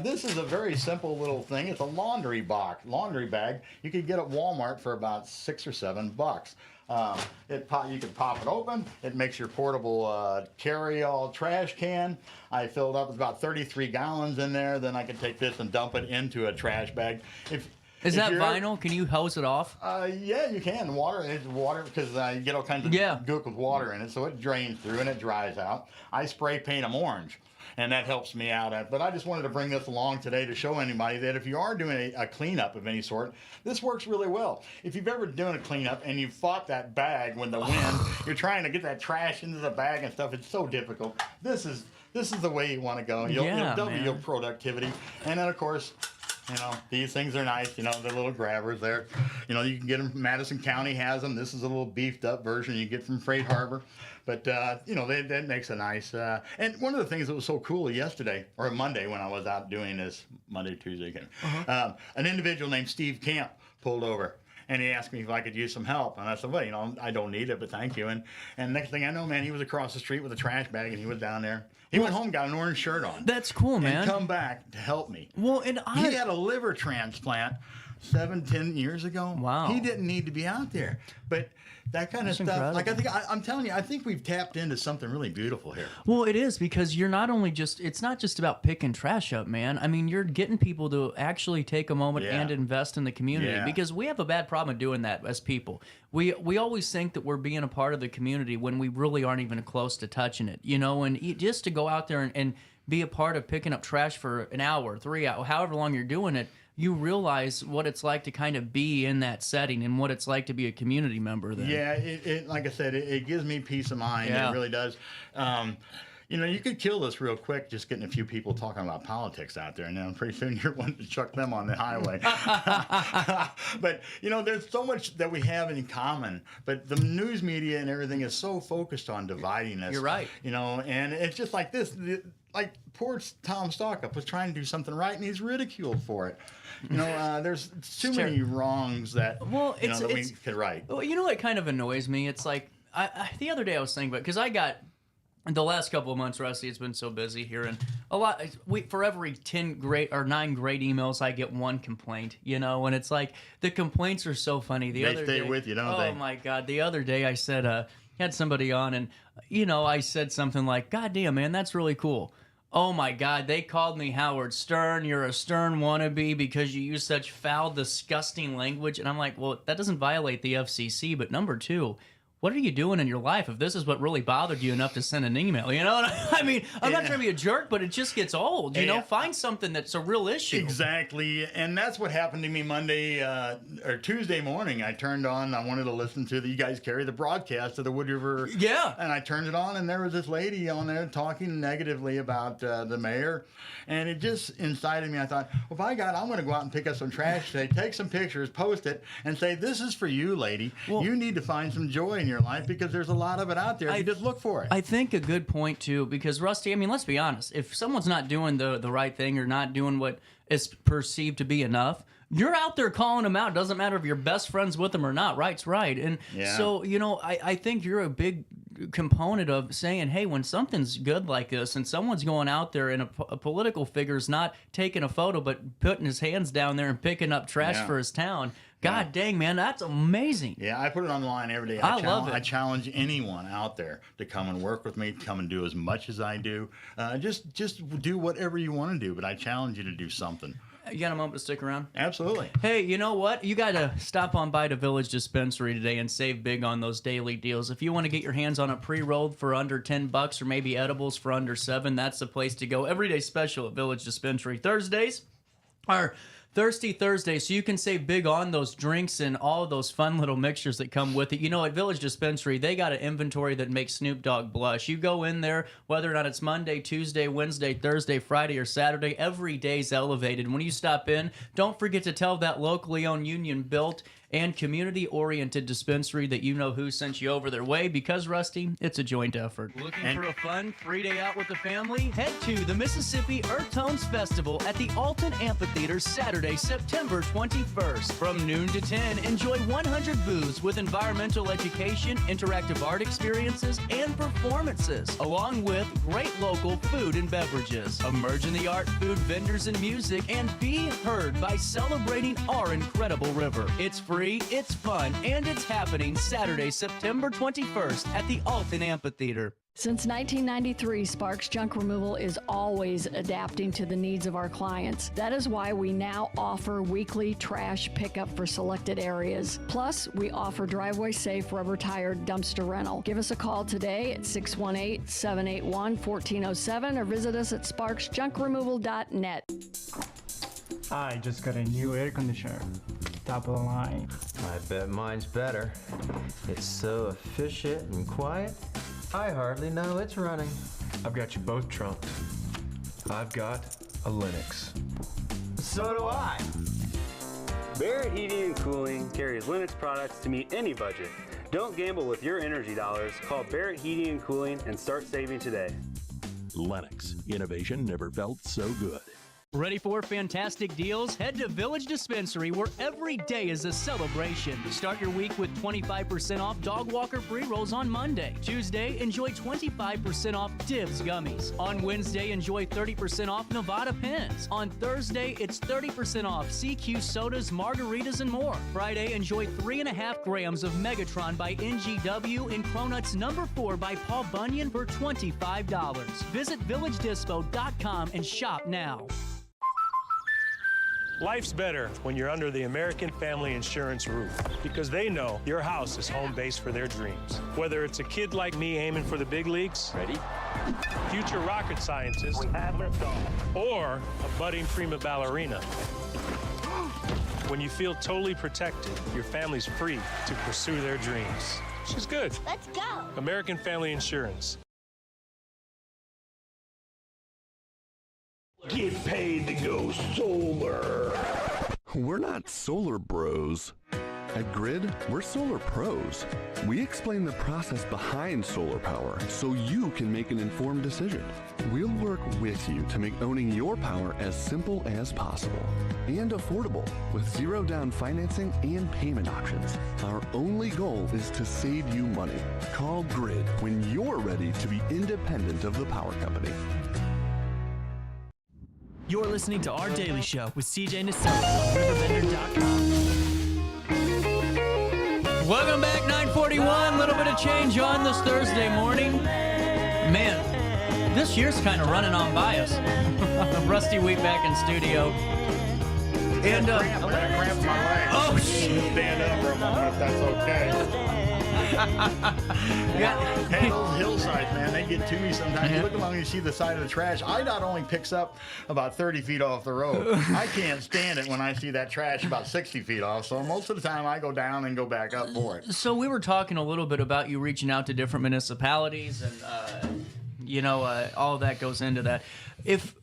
This is a very simple little thing. It's a laundry bag. You could get at Walmart for about $6 or $7. You can pop it open. It makes your portable carry-all trash can. I filled up with about 33 gallons in there. Then I can take this and dump it into a trash bag. Is that vinyl? Can you hose it off? Yeah, you can. It's water because you get all kinds of gook with water in it, so it drains through and it dries out. I spray paint them orange, and that helps me out. But I just wanted to bring this along today to show anybody that if you are doing a cleanup of any sort, this works really well. If you've ever done a cleanup and you fought that bag when the wind, you're trying to get that trash into the bag and stuff, it's so difficult. This is the way you want to go. You'll double your productivity. And then, of course, you know, these things are nice. You know, the little grabbers there. You know, you can get them. Madison County has them. This is a little beefed up version you get from Freight Harbor. But, you know, that makes a nice... and one of the things that was so cool yesterday, or Monday when I was out doing this, Monday, Tuesday, an individual named Steve Camp pulled over. And he asked me if I could use some help. And I said, well, you know, I don't need it, but thank you. And next thing I know, man, he was across the street with a trash bag, and he was down there. He went home, got an orange shirt on. That's cool, man. And come back to help me. Well, and he had a liver transplant 7-10 years ago. Wow. He didn't need to be out there. But that kind of stuff, incredible. like I'm telling you, I think we've tapped into something really beautiful here. Well, it is, because you're not only it's not just about picking trash up, man. I mean, you're getting people to actually take a moment and invest in the community, because we have a bad problem doing that as people. We always think that we're being a part of the community when we really aren't even close to touching it, you know, and just to go out there and be a part of picking up trash for an hour, 3 hours, however long you're doing it, you realize what it's like to kind of be in that setting and what it's like to be a community member there. Yeah, it like I said, it gives me peace of mind. Yeah. It really does. You know, you could kill this real quick just getting a few people talking about politics out there, and then pretty soon you're wanting to chuck them on the highway. But, you know, there's so much that we have in common, but the news media and everything is so focused on dividing us. You're right. You know, and it's just like this. Like poor Tom Stockup was trying to do something right, and he's ridiculed for it. You know, there's too many wrongs that, that we could right. Well, you know what kind of annoys me? It's like, the other day I was thinking about, because I got, the last couple of months, Rusty, it's been so busy here, and for every 9 great emails, I get one complaint, you know, and it's like, the complaints are so funny. They stay with you, don't they? Oh my God. The other day I said, had somebody on, and, you know, I said something like, God damn, man, that's really cool. Oh my God, they called me Howard Stern. You're a Stern wannabe because you use such foul, disgusting language. And I'm like, well, that doesn't violate the FCC. But number two, what are you doing in your life if this is what really bothered you enough to send an email? You know, I mean, I'm not trying to be a jerk, but it just gets old. You know, find something that's a real issue. Exactly, and that's what happened to me Monday or Tuesday morning. I turned on. I wanted to listen to you guys carry the broadcast of the Wood River. Yeah, and I turned it on, and there was this lady on there talking negatively about the mayor, and it just incited me. I thought, well, by God, I'm going to go out and pick up some trash today, take some pictures, post it, and say, this is for you, lady. Well, you need to find some joy in your life because there's a lot of it out there if you just look for it. I think a good point too, because Rusty, I mean, let's be honest, if someone's not doing the right thing or not doing what is perceived to be enough, you're out there calling them out. Doesn't matter if you're best friends with them or not. Right's right. And so, you know, I think you're a big component of saying, hey, when something's good like this and someone's going out there and a political figure's not taking a photo but putting his hands down there and picking up trash for his town, God dang, man, that's amazing. Yeah, I put it online every day. I love it. I challenge anyone out there to come and work with me, come and do as much as I do. Just do whatever you want to do, but I challenge you to do something. You got a moment to stick around? Absolutely. Hey, you know what? You got to stop on by to Village Dispensary today and save big on those daily deals. If you want to get your hands on a pre-rolled for under $10 or maybe edibles for under $7, that's the place to go. Everyday special at Village Dispensary. Thursdays are Thirsty Thursday, so you can save big on those drinks and all those fun little mixtures that come with it. You know, at Village Dispensary, they got an inventory that makes Snoop Dogg blush. You go in there, whether or not it's Monday, Tuesday, Wednesday, Thursday, Friday, or Saturday, every day's elevated. When you stop in, don't forget to tell that locally owned, union-built, and community-oriented dispensary that you know who sent you over their way, because, Rusty, it's a joint effort. Looking for a fun, free day out with the family? Head to the Mississippi Earth Tones Festival at the Alton Amphitheater Saturday, September 21st. From noon to 10, enjoy 100 booths with environmental education, interactive art experiences, and performances, along with great local food and beverages. Emerge in the art, food, vendors, and music, and be heard by celebrating our incredible river. It's free, it's fun, and it's happening Saturday, September 21st at the Alton Amphitheater. Since 1993, Sparks Junk Removal is always adapting to the needs of our clients. That is why we now offer weekly trash pickup for selected areas. Plus, we offer driveway-safe rubber-tired dumpster rental. Give us a call today at 618-781-1407 or visit us at sparksjunkremoval.net. I just got a new air conditioner. Top of the line. I bet mine's better. It's so efficient and quiet, I hardly know it's running. I've got you both trunked. I've got a Linux. So do I. Barrett Heating and Cooling carries Linux products to meet any budget. Don't gamble with your energy dollars. Call Barrett Heating and Cooling and start saving today. Lennox. Innovation never felt so good. Ready for fantastic deals? Head to Village Dispensary, where every day is a celebration. Start your week with 25% off Dog Walker pre-rolls on Monday. Tuesday, enjoy 25% off Divs gummies. On Wednesday, enjoy 30% off Nevada pens. On Thursday, it's 30% off CQ sodas, margaritas, and more. Friday, enjoy 3.5 grams of Megatron by NGW and Cronuts number 4 by Paul Bunyan for $25. Visit VillageDispo.com and shop now. Life's better when you're under the American Family Insurance roof, because they know your house is home base for their dreams. Whether it's a kid like me aiming for the big leagues, ready? Future rocket scientist, or a budding prima ballerina. When you feel totally protected, your family's free to pursue their dreams. She's good. Let's go. American Family Insurance. Get paid to go solar. We're not solar bros. At Grid, we're solar pros. We explain the process behind solar power so you can make an informed decision. We'll work with you to make owning your power as simple as possible and affordable with zero down financing and payment options. Our only goal is to save you money. Call Grid when you're ready to be independent of the power company. You're listening to Our Daily Show with CJ Naselli on RiverBender.com. Welcome back, 9:41. A little bit of change on this Thursday morning. Man, this year's kind of running on by us. Rusty Wheat back in studio. And I cramped my legs. Oh, shit. Stand up for a moment if that's okay. Hey, those hillsides, man, they get to me sometimes. You look along and you see the side of the trash. IDOT only picks up about 30 feet off the road. I can't stand it when I see that trash about 60 feet off. So most of the time I go down and go back up for it. So we were talking a little bit about you reaching out to different municipalities and, all that goes into that. If,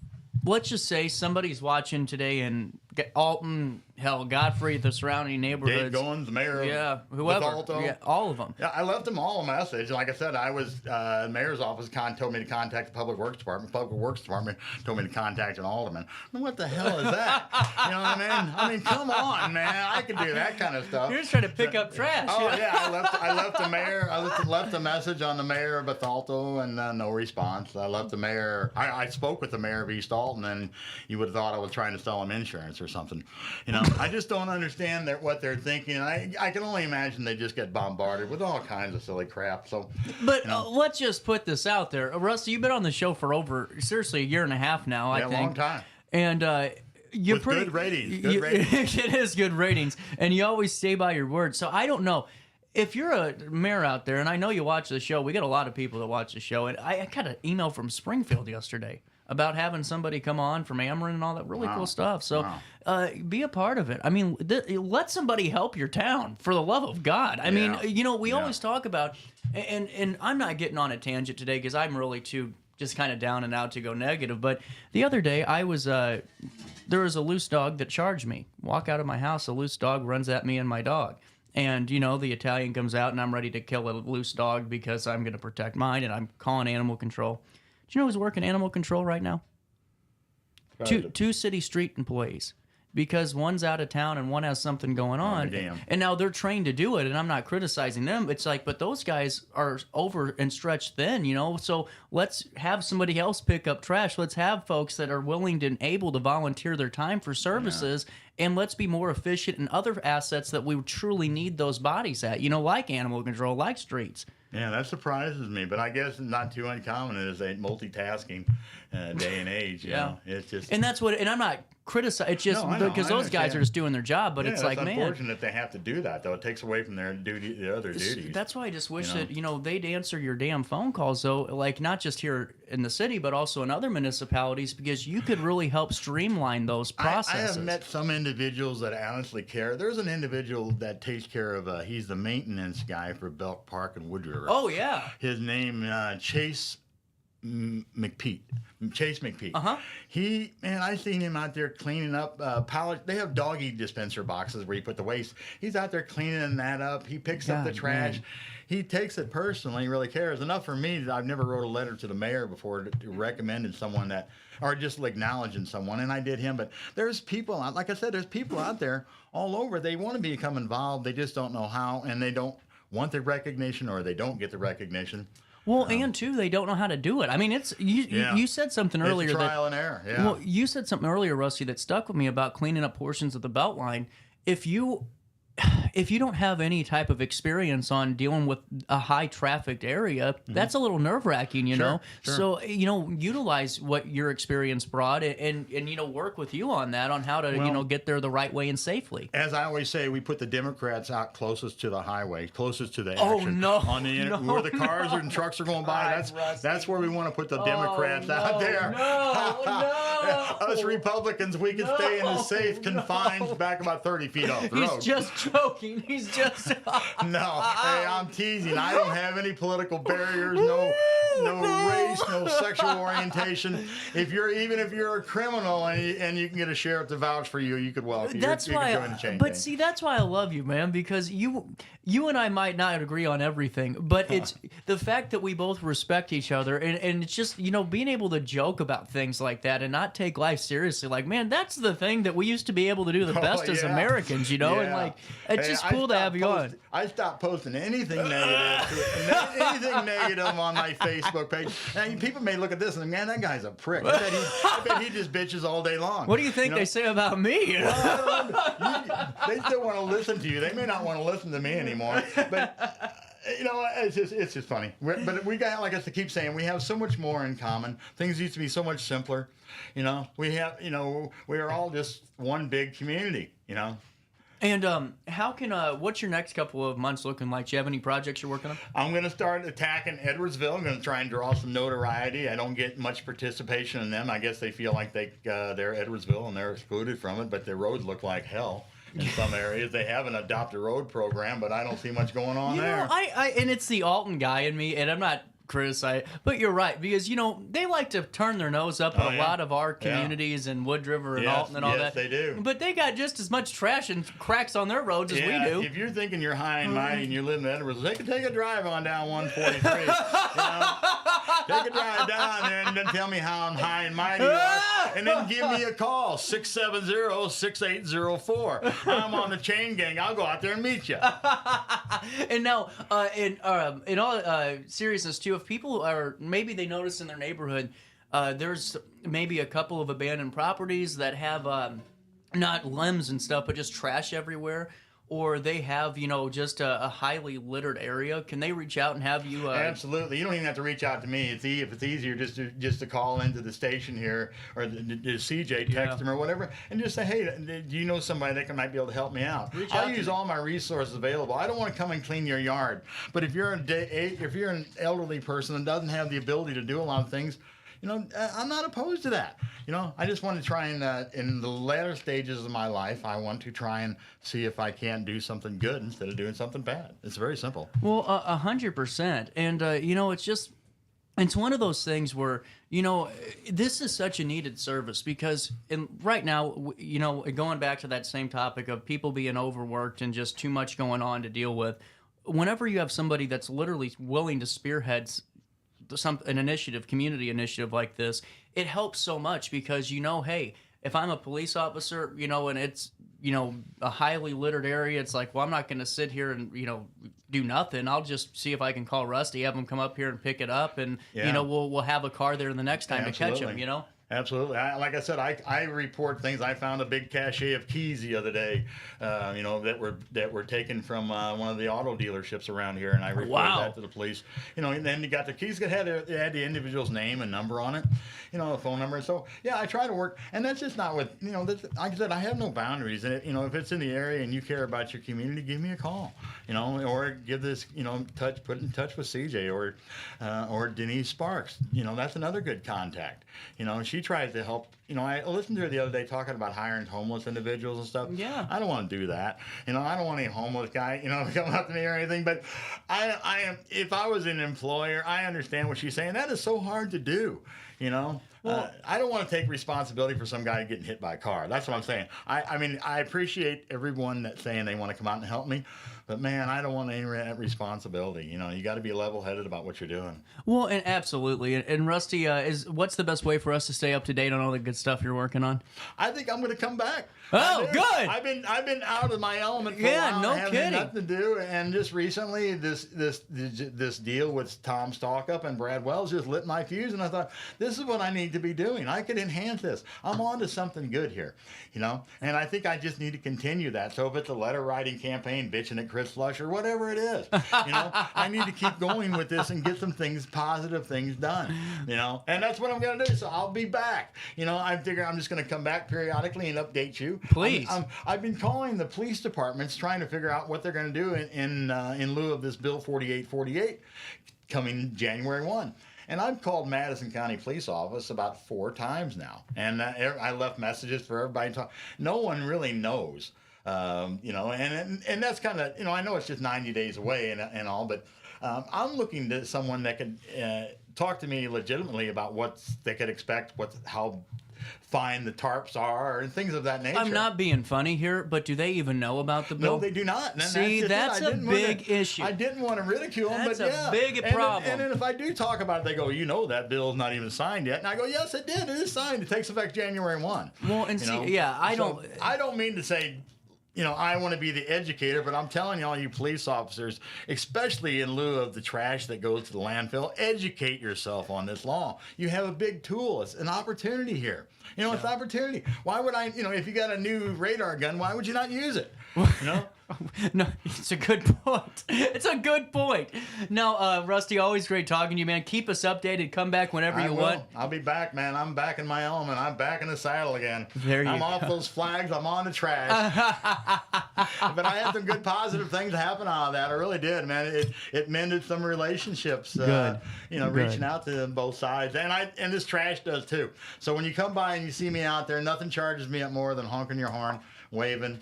let's just say somebody's watching today in Alton, hell, Godfrey, the surrounding neighborhoods. Dave Goins, the mayor of whoever. Alton. Yeah, all of them. Yeah, I left them all a message. Like I said, I was the mayor's office told me to contact the Public Works Department. Public Works Department told me to contact an alderman. I mean, what the hell is that? You know what I mean? I mean, come on, man. I can do that kind of stuff. You're just trying to pick up trash. Oh yeah, I left the mayor. I left a message on the mayor of Bethalto and no response. I left the mayor. I spoke with the mayor of East Alton, and you would have thought I was trying to sell him insurance or something. You know, I just don't understand what they're thinking. I can only imagine they just get bombarded with all kinds of silly crap. So, but let's just put this out there, Rusty. You've been on the show for seriously a year and a half now. I think. Long time. And you're with pretty good ratings. Good ratings. It is good ratings, and you always stay by your word. So I don't know. If you're a mayor out there, and I know you watch the show, we get a lot of people that watch the show, and I got an email from Springfield yesterday about having somebody come on from Ameren and all that really cool stuff. So be a part of it. I mean, let somebody help your town, for the love of God. I mean, we always talk about, and I'm not getting on a tangent today because I'm really too just kind of down and out to go negative. But the other day, I was there was a loose dog that charged me. Walk out of my house, a loose dog runs at me and my dog. And, the Italian comes out, and I'm ready to kill a loose dog because I'm going to protect mine, and I'm calling animal control. Do you know who's working animal control right now? Two city street employees. Because one's out of town and one has something going on. Damn. And now they're trained to do it, and I'm not criticizing them. It's like, but those guys are over and stretched thin, So let's have somebody else pick up trash. Let's have folks that are willing and able to volunteer their time for services, and let's be more efficient in other assets that we truly need those bodies at, like animal control, like streets. Yeah, that surprises me, but I guess it's not too uncommon as a multitasking day and age. It's just, and that's what, and I'm not criticizing. It's just because those guys are just doing their job. But it's like, man, it's unfortunate they have to do that, though. It takes away from their duty, the other duties. That's why I just wish that they'd answer your damn phone calls, though. Like not just here in the city, but also in other municipalities, because you could really help streamline those processes. I have met some individuals that honestly care. There's an individual that takes care of. He's the maintenance guy for Belk Park and Wood River. Oh yeah. His name Chase McPete. Chase McPete. I seen him out there cleaning up they have doggy dispenser boxes where you put the waste. He's out there cleaning that up. He picks up the trash. Man. He takes it personally. He really cares. Enough for me that I've never wrote a letter to the mayor before to recommending someone or just acknowledging someone, and I did him. But there's people, like I said, there's people out there all over. They want to become involved. They just don't know how, and they don't want the recognition, or they don't get the recognition. Well, and too, they don't know how to do it. I mean, it's you said something earlier. It's trial and error. Yeah. Well, you said something earlier, Rusty, that stuck with me about cleaning up portions of the Beltline. If you don't have any type of experience on dealing with a high trafficked area, that's a little nerve wracking, you know? Sure. So, utilize what your experience brought and work with you on that, on how to, get there the right way and safely. As I always say, we put the Democrats out closest to the highway, closest to the action. Oh, no. On the where the cars and trucks are going by, that's where we want to put the Democrats out there. No. Us Republicans, we can stay in the safe confines back about 30 feet off the road. He's just joking. He's just... No. Hey, I'm teasing. I don't have any political barriers, no race, no sexual orientation. If you're a criminal and you can get a sheriff to vouch for you, you could welcome. That's why. See, that's why I love you, man. Because you and I might not agree on everything, but it's the fact that we both respect each other, and it's just being able to joke about things like that and not take life seriously. Like, man, that's the thing that we used to be able to do the best as Americans, and it's just cool to have you on. I stopped posting anything negative on my Facebook page. And people may look at this and man, that guy's a prick. I bet he just bitches all day long. What do you think they say about me? They still want to listen to you. They may not want to listen to me anymore, but. It's just funny. But we got, like I keep saying, we have so much more in common. Things used to be so much simpler. We are all just one big community. And how can what's your next couple of months looking like? Do you have any projects you're working on? I'm going to start attacking Edwardsville. I'm going to try and draw some notoriety. I don't get much participation in them. I guess they feel like they're Edwardsville and they're excluded from it, but their roads look like hell. In some areas, they have an adopt a road program, but I don't see much going on there. And it's the Alton guy in me, and I'm not criticizing, but you're right, because they like to turn their nose up at a lot of our communities and Wood River and Alton and all that. Yes, they do. But they got just as much trash and cracks on their roads as we do. If you're thinking you're high and mighty and you live in Edwards, they can take a drive on down 143. Take a drive down there and then tell me how I'm high and mighty, and then give me a call, 670-6804. I'm on the chain gang. I'll go out there and meet you. And now, in all seriousness too, if people are, maybe they notice in their neighborhood, there's maybe a couple of abandoned properties that have not limbs and stuff, but just trash everywhere, or they have, just a highly littered area, can they reach out and have you? Absolutely. You don't even have to reach out to me. If it's easier just to call into the station here or the CJ, text them or whatever, and just say, hey, do you know somebody that might be able to help me out? I'll use all my resources available. I don't want to come and clean your yard, but if you're an elderly person and doesn't have the ability to do a lot of things, I'm not opposed to that. I just want to try and, in the latter stages of my life, I want to try and see if I can do something good instead of doing something bad. It's very simple. Well, 100%. And, it's one of those things where, this is such a needed service because right now, going back to that same topic of people being overworked and just too much going on to deal with, whenever you have somebody that's literally willing to spearhead an initiative, community initiative like this, it helps so much because hey, if I'm a police officer, and it's a highly littered area, it's like, well, I'm not going to sit here and do nothing. I'll just see if I can call Rusty, have him come up here and pick it up, and we'll have a car there the next time to catch him. Absolutely. Like I said, I report things. I found a big cache of keys the other day, that were taken from one of the auto dealerships around here, and I reported that to the police. And then you got the keys that had the individual's name and number on it, a phone number. And so I try to work, and that's just not with like I said, I have no boundaries. And if it's in the area and you care about your community, give me a call, or give this put in touch with CJ or Denise Sparks. That's another good contact. She tries to help. I listened to her the other day talking about hiring homeless individuals and stuff. Yeah. I don't want to do that. I don't want any homeless guy, to come up to me or anything. But I am. If I was an employer, I understand what she's saying. That is so hard to do. Well, I don't want to take responsibility for some guy getting hit by a car. That's what I'm saying. I appreciate everyone that's saying they want to come out and help me, but man, I don't want any responsibility. You got to be level-headed about what you're doing. Well, and absolutely. And Rusty, what's the best way for us to stay up to date on all the good stuff you're working on? I think I'm going to come back. Oh, good. I've been out of my element for a while. No having kidding. Nothing to do, and just recently, this deal with Tom Stalkup and Brad Wells just lit my fuse, and I thought, this is what I need to be doing. I could enhance this. I'm on to something good here, and I think I just need to continue that. So if it's a letter writing campaign, bitching at Chris Flush or whatever it is, I need to keep going with this and get some positive things done, and that's what I'm going to do. So I'll be back. I figure I'm just going to come back periodically and update you. Please. I've been calling the police departments trying to figure out what they're going to do in lieu of this Bill 4848 coming January 1. And I've called Madison County Police Office about 4 times now. And I left messages for everybody to talk. No one really knows, and that's kind of, I know it's just 90 days away and all, but I'm looking to someone that could talk to me legitimately about what they could expect, how fine the tarps are, and things of that nature. I'm not being funny here, but do they even know about the bill? No, they do not. And see, that's a big issue. I didn't want to ridicule them, but that's a big problem. And then if I do talk about it, they go, that bill's not even signed yet. And I go, yes, it did. It is signed. It takes effect January 1. Well, and I don't mean to say, I want to be the educator, but I'm telling you, all you police officers, especially in lieu of the trash that goes to the landfill, educate yourself on this law. You have a big tool. It's an opportunity here. It's an opportunity. Why would I, if you got a new radar gun, why would you not use it? No, it's a good point. It's a good point. No, Rusty, always great talking to you, man. Keep us updated. Come back whenever you want. I'll be back, man. I'm back in my element. I'm back in the saddle again. I'm off those flags. I'm on the trash. But I had some good positive things happen out of that. I really did, man. It mended some relationships. Good. Reaching out to both sides. And this trash does too. So when you come by and you see me out there, nothing charges me up more than honking your horn, waving.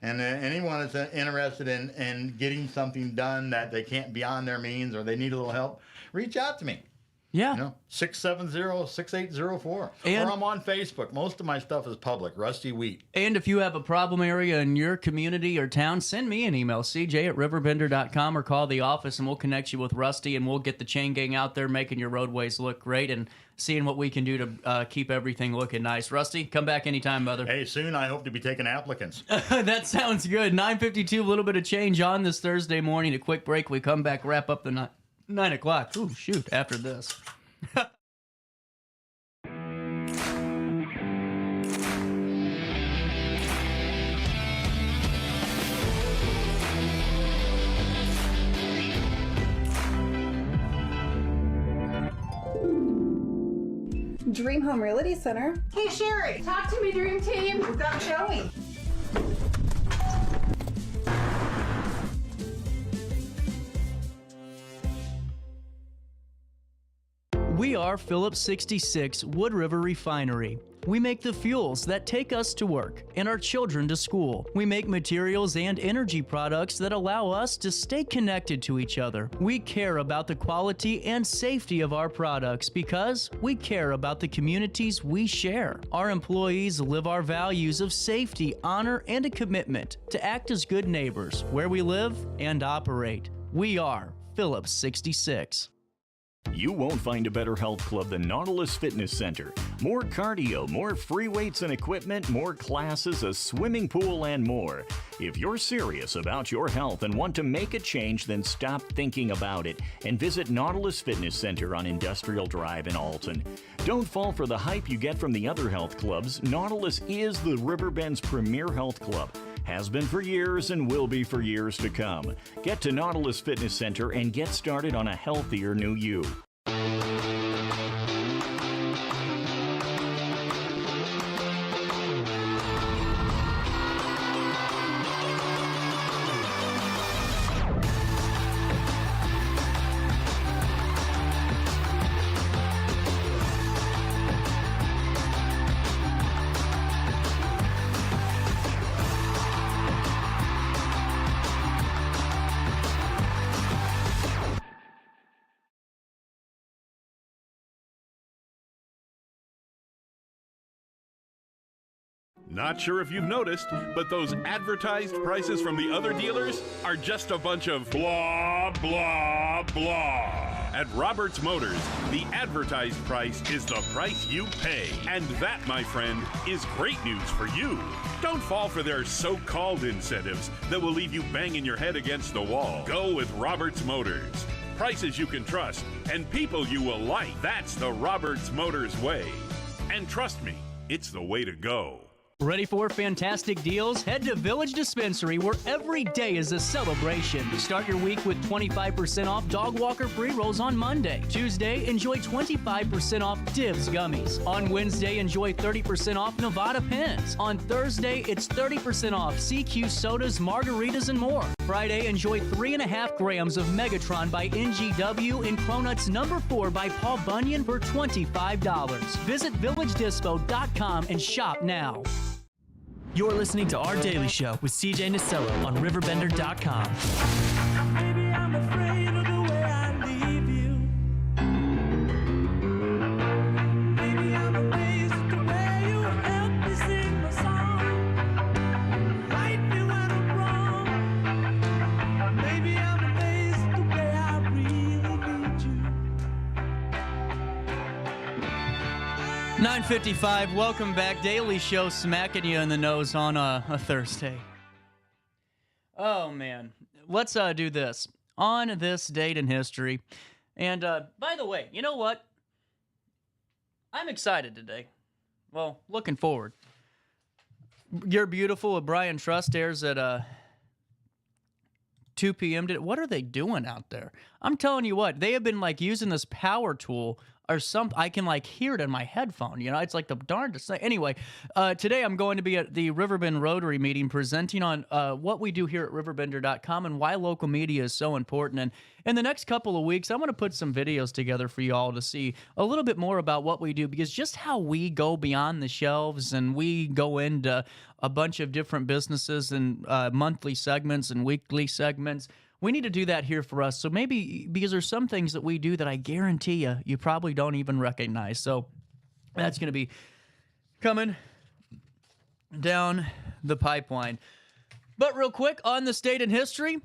And anyone that's interested in getting something done that they can't beyond their means or they need a little help, reach out to me. Yeah. 670-6804. Or I'm on Facebook. Most of my stuff is public. Rusty Wheat. And if you have a problem area in your community or town, send me an email, cj@RiverBender.com, or call the office and we'll connect you with Rusty and we'll get the chain gang out there making your roadways look great and seeing what we can do to keep everything looking nice. Rusty, come back anytime, brother. Hey, soon I hope to be taking applicants. That sounds good. 9:52, a little bit of change on this Thursday morning. A quick break. We come back, wrap up the 9 o'clock. Ooh, shoot, after this. Dream Home Realty Center. Hey, Sherry. Talk to me, Dream Team. We've got Joey. We are Phillips 66 Wood River Refinery. We make the fuels that take us to work and our children to school. We make materials and energy products that allow us to stay connected to each other. We care about the quality and safety of our products because we care about the communities we share. Our employees live our values of safety, honor, and a commitment to act as good neighbors where we live and operate. We are Phillips 66. You won't find a better health club than Nautilus Fitness Center. More cardio, more free weights and equipment, more classes, a swimming pool, and more. If you're serious about your health and want to make a change, then stop thinking about it and visit Nautilus Fitness Center on Industrial Drive in Alton. Don't fall for the hype you get from the other health clubs. Nautilus is the Riverbend's premier health club. Has been for years and will be for years to come. Get to Nautilus Fitness Center and get started on a healthier new you. Not sure if you've noticed, but those advertised prices from the other dealers are just a bunch of blah, blah, blah. At Roberts Motors, the advertised price is the price you pay. And that, my friend, is great news for you. Don't fall for their so-called incentives that will leave you banging your head against the wall. Go with Roberts Motors. Prices you can trust and people you will like. That's the Roberts Motors way. And trust me, it's the way to go. Ready for fantastic deals? Head to Village Dispensary, where every day is a celebration. Start your week with 25% off Dog Walker pre-rolls on Monday. Tuesday, enjoy 25% off Divs gummies. On Wednesday, enjoy 30% off Nevada pens. On Thursday, it's 30% off CQ sodas, margaritas, and more. Friday, enjoy 3.5 grams of Megatron by NGW and Cronuts number 4 by Paul Bunyan for $25. Visit VillageDispo.com and shop now. You're listening to Our Daily Show with CJ Nasello on RiverBender.com. Baby, I'm afraid of the way I leave you. Baby, I'm amazed at the way you help me sing my song. Right me when I'm wrong. Baby, I'm amazed at the way I really need you. 9:55, welcome back. Daily Show smacking you in the nose on a Thursday. Oh, man. Let's do this. On this date in history. And by the way, you know what? I'm excited today. Well, looking forward. You're Beautiful with Brian Trust airs at 2 p.m. What are they doing out there? I'm telling you what, they have been like using this power tool or something. I can like hear it in my headphone. You know, it's like the darndest thing. Anyway, today I'm going to be at the Riverbend Rotary meeting presenting on what we do here at RiverBender.com and why local media is so important. And in the next couple of weeks, I'm going to put some videos together for you all to see a little bit more about what we do, because just how we go beyond the shelves and we go into a bunch of different businesses and monthly segments and weekly segments. We need to do that here for us. So maybe, because there's some things that we do that I guarantee you probably don't even recognize. So that's going to be coming down the pipeline. But real quick, on this date in history,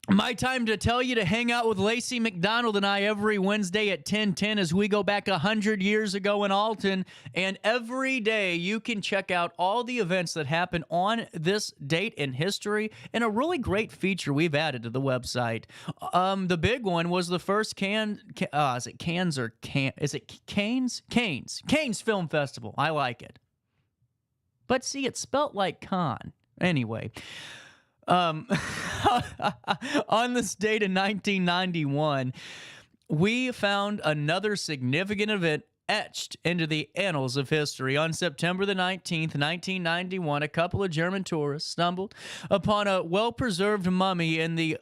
my time to tell you to hang out with Lacey McDonald and I every Wednesday at 10:10 as we go back 100 years ago in Alton. And every day you can check out all the events that happen on this date in history, and a really great feature we've added to the website. The big one was the first Canes Film Festival. I like it. But see, it's spelt like con. Anyway. On this date in 1991, we found another significant event etched into the annals of history. On September the 19th, 1991, a couple of German tourists stumbled upon a well-preserved mummy in the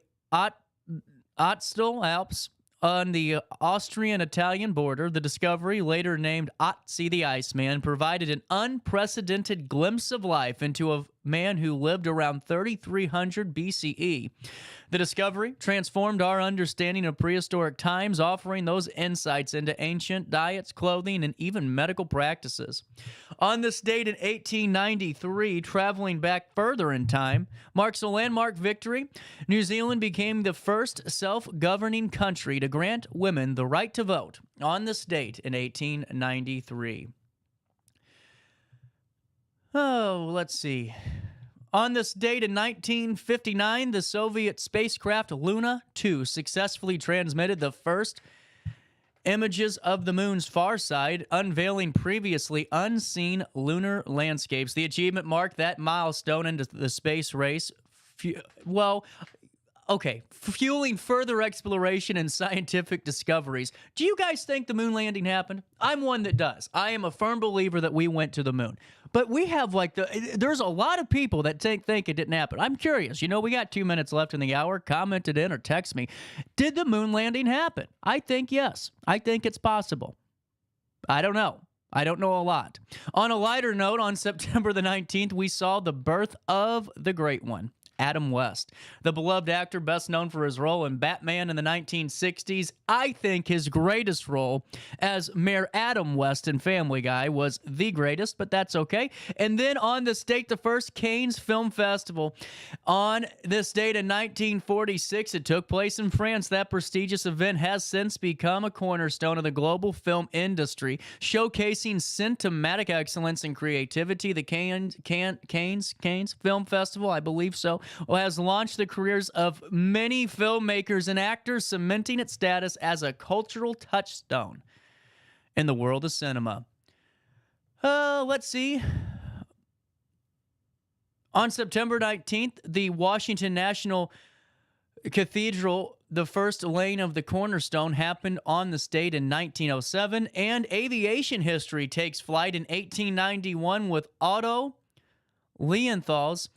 Ötztal Alps on the Austrian-Italian border. The discovery, later named Otzi the Iceman, provided an unprecedented glimpse of life into a man who lived around 3300 BCE. The discovery transformed our understanding of prehistoric times, offering those insights into ancient diets, clothing, and even medical practices. On this date in 1893, traveling back further in time, marks a landmark victory. New Zealand became the first self-governing country to grant women the right to vote on this date in 1893. Oh, let's see. On this date in 1959, the Soviet spacecraft Luna 2 successfully transmitted the first images of the moon's far side, unveiling previously unseen lunar landscapes. The achievement marked that milestone into the space race. Fueling further exploration and scientific discoveries. Do you guys think the moon landing happened? I'm one that does. I am a firm believer that we went to the moon. But we have there's a lot of people that think it didn't happen. I'm curious. We got 2 minutes left in the hour. Comment it in or text me. Did the moon landing happen? I think yes. I think it's possible. I don't know. I don't know a lot. On a lighter note, on September the 19th, we saw the birth of the great one, Adam West. The beloved actor, best known for his role in Batman in the 1960s. I think his greatest role as Mayor Adam West in Family Guy was the greatest, but that's okay. And then on this date, the first Cannes Film Festival. On this date in 1946, it took place in France. That prestigious event has since become a cornerstone of the global film industry, showcasing cinematic excellence and creativity. The Cannes Film Festival, I believe so, has launched the careers of many filmmakers and actors, cementing its status as a cultural touchstone in the world of cinema. Let's see. On September 19th, the Washington National Cathedral, the first laying of the cornerstone, happened on this date in 1907, and aviation history takes flight in 1891 with Otto Lilienthal's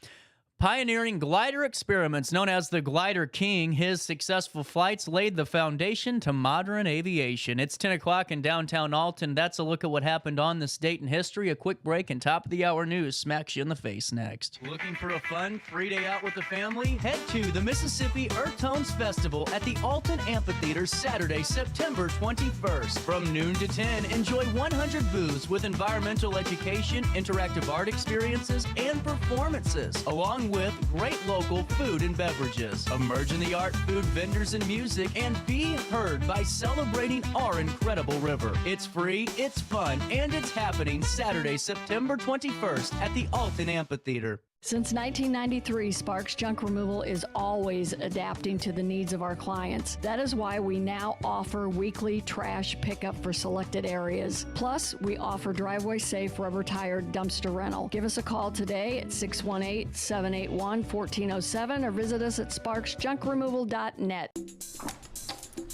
pioneering glider experiments known as the Glider King. His successful flights laid the foundation to modern aviation. It's 10 o'clock in downtown Alton. That's a look at what happened on this date in history. A quick break and top of the hour news smacks you in the face next. Looking for a fun 3-day out with the family? Head to the Mississippi Earth Tones Festival at the Alton Amphitheater Saturday, September 21st. From noon to 10, enjoy 100 booths with environmental education, interactive art experiences, and performances, along with great local food and beverages. Emerge in the art, food, vendors, and music, and be heard by celebrating our incredible river. It's free, it's fun, and it's happening Saturday, September 21st at the Alton Amphitheater. Since 1993, Sparks Junk Removal is always adapting to the needs of our clients. That is why we now offer weekly trash pickup for selected areas. Plus, we offer driveway-safe rubber-tired dumpster rental. Give us a call today at 618-781-1407 or visit us at sparksjunkremoval.net.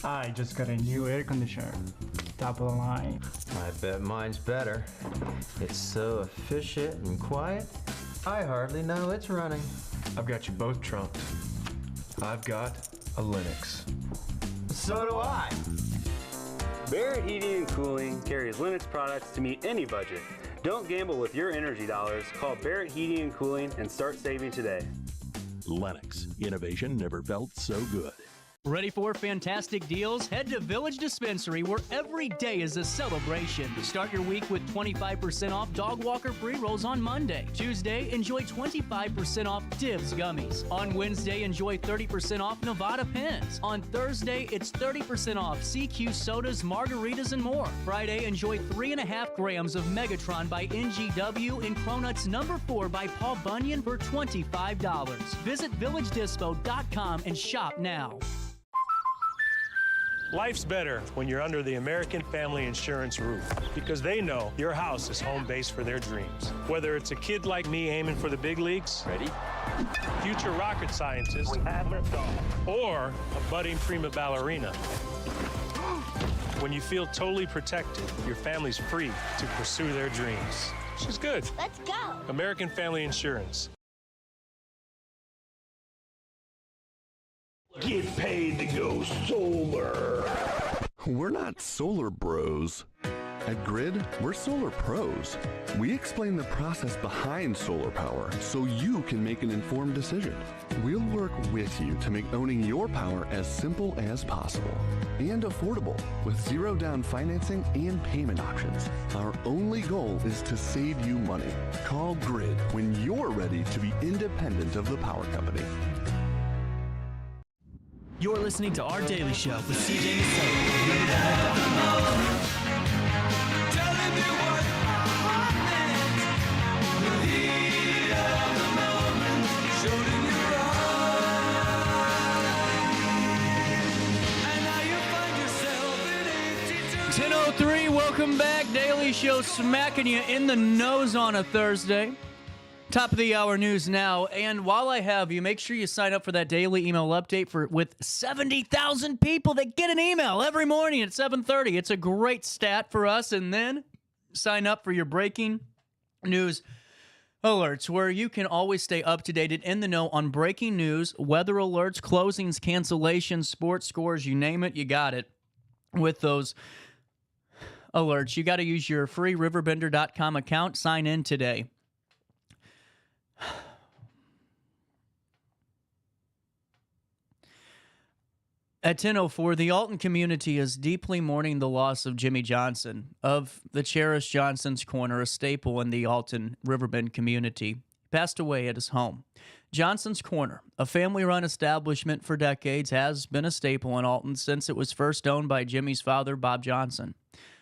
I just got a new air conditioner. Top of the line. I bet mine's better. It's so efficient and quiet, I hardly know it's running. I've got you both trunked. I've got a Linux. So do I. Barrett Heating and Cooling carries Linux products to meet any budget. Don't gamble with your energy dollars. Call Barrett Heating and Cooling and start saving today. Lennox. Innovation never felt so good. Ready for fantastic deals? Head to Village Dispensary, where every day is a celebration. Start your week with 25% off Dog Walker pre-rolls on Monday. Tuesday, enjoy 25% off Divs gummies. On Wednesday, enjoy 30% off Nevada pens. On Thursday, it's 30% off CQ sodas, margaritas, and more. Friday, enjoy 3.5 grams of Megatron by NGW and Cronuts number 4 by Paul Bunyan for $25. Visit VillageDispo.com and shop now. Life's better when you're under the American Family Insurance roof, because they know your house is home base for their dreams. Whether it's a kid like me aiming for the big leagues, ready? Future rocket scientist, or a budding prima ballerina. When you feel totally protected, your family's free to pursue their dreams. She's good. Let's go. American Family Insurance. Get paid to go solar. We're not solar bros. At Grid, we're solar pros. We explain the process behind solar power so you can make an informed decision. We'll work with you to make owning your power as simple as possible and affordable with zero down financing and payment options. Our only goal is to save you money. Call Grid when you're ready to be independent of the power company. You're listening to Our Daily Show with CJ Nasello on RiverBender.com. Welcome back. Daily Show smacking you in the nose on a Thursday. Top of the hour news now. And while I have you, make sure you sign up for that daily email update with 70,000 people that get an email every morning at 7:30. It's a great stat for us. And then sign up for your breaking news alerts, where you can always stay up to date and in the know on breaking news, weather alerts, closings, cancellations, sports scores, you name it, you got it. With those alerts, you got to use your free RiverBender.com account. Sign in today. At 10:04, the Alton community is deeply mourning the loss of Jimmy Johnson of the cherished Johnson's Corner, a staple in the Alton Riverbend community. He passed away at his home. Johnson's Corner, a family-run establishment for decades, has been a staple in Alton since it was first owned by Jimmy's father, Bob Johnson.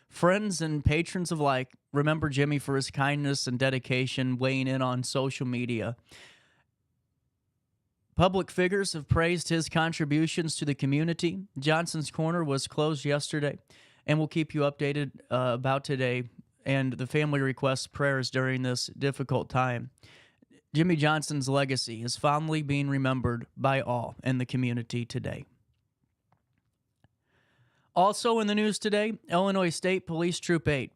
Friends and patrons alike remember Jimmy for his kindness and dedication, weighing in on social media. Public figures have praised his contributions to the community. Johnson's Corner was closed yesterday, and we'll keep you updated about today and the family requests prayers during this difficult time. Jimmy Johnson's legacy is fondly being remembered by all in the community today. Also in the news today, Illinois State Police Troop 8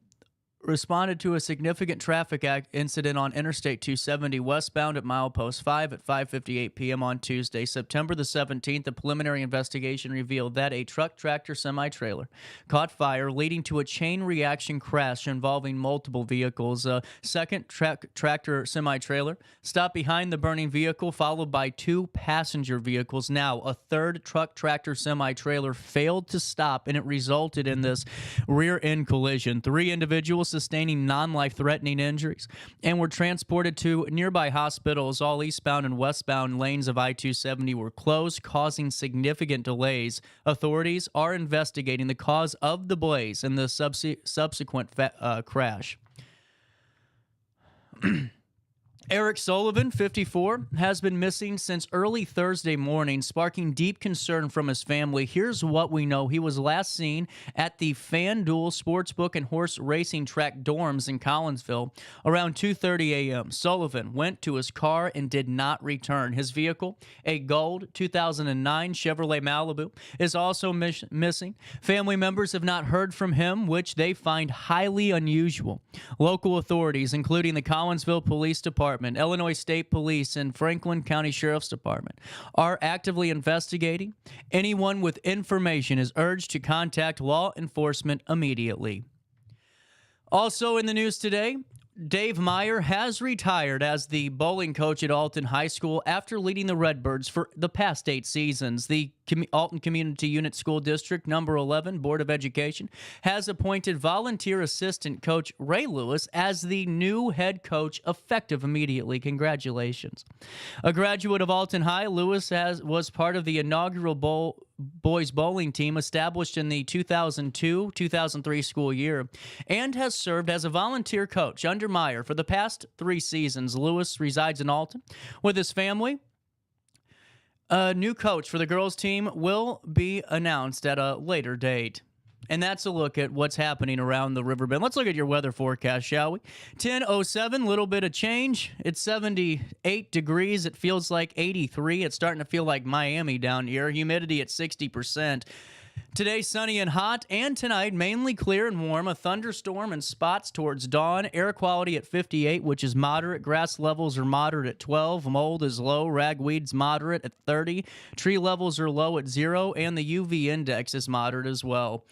responded to a significant traffic incident on Interstate 270 westbound at milepost 5 at 5:58 p.m. on Tuesday, September the 17th. A preliminary investigation revealed that a truck-tractor semi-trailer caught fire, leading to a chain reaction crash involving multiple vehicles. A second tractor semi-trailer stopped behind the burning vehicle, followed by two passenger vehicles. Now, a third truck-tractor semi-trailer failed to stop, and it resulted in this rear-end collision. 3 individuals sustaining non-life-threatening injuries and were transported to nearby hospitals. All eastbound and westbound lanes of I-270 were closed, causing significant delays. Authorities are investigating the cause of the blaze and the subsequent crash. Eric Sullivan, 54, has been missing since early Thursday morning, sparking deep concern from his family. Here's what we know. He was last seen at the FanDuel Sportsbook and Horse Racing Track dorms in Collinsville around 2:30 a.m. Sullivan went to his car and did not return. His vehicle, a gold 2009 Chevrolet Malibu, is also missing. Family members have not heard from him, which they find highly unusual. Local authorities, including the Collinsville Police Department, Illinois State Police, and Franklin County Sheriff's Department, are actively investigating. Anyone with information is urged to contact law enforcement immediately. Also in the news today, Dave Meyer has retired as the bowling coach at Alton High School after leading the Redbirds for the past 8 seasons. The Alton Community Unit School District Number 11 Board of Education has appointed volunteer assistant coach Ray Lewis as the new head coach, effective immediately. Congratulations. A graduate of Alton High, Lewis was part of the inaugural boys bowling team established in the 2002-2003 school year and has served as a volunteer coach under Meyer for the past 3 seasons. Lewis resides in Alton with his family. A new coach for the girls team will be announced at a later date. And that's a look at what's happening around the Riverbend. Let's look at your weather forecast, shall we? 10:07, little bit of change. It's 78 degrees. It feels like 83. It's starting to feel like Miami down here. Humidity at 60%. Today, sunny and hot, and tonight, mainly clear and warm. A thunderstorm and spots towards dawn. Air quality at 58, which is moderate. Grass levels are moderate at 12. Mold is low. Ragweed's moderate at 30. Tree levels are low at 0, and the UV index is moderate as well.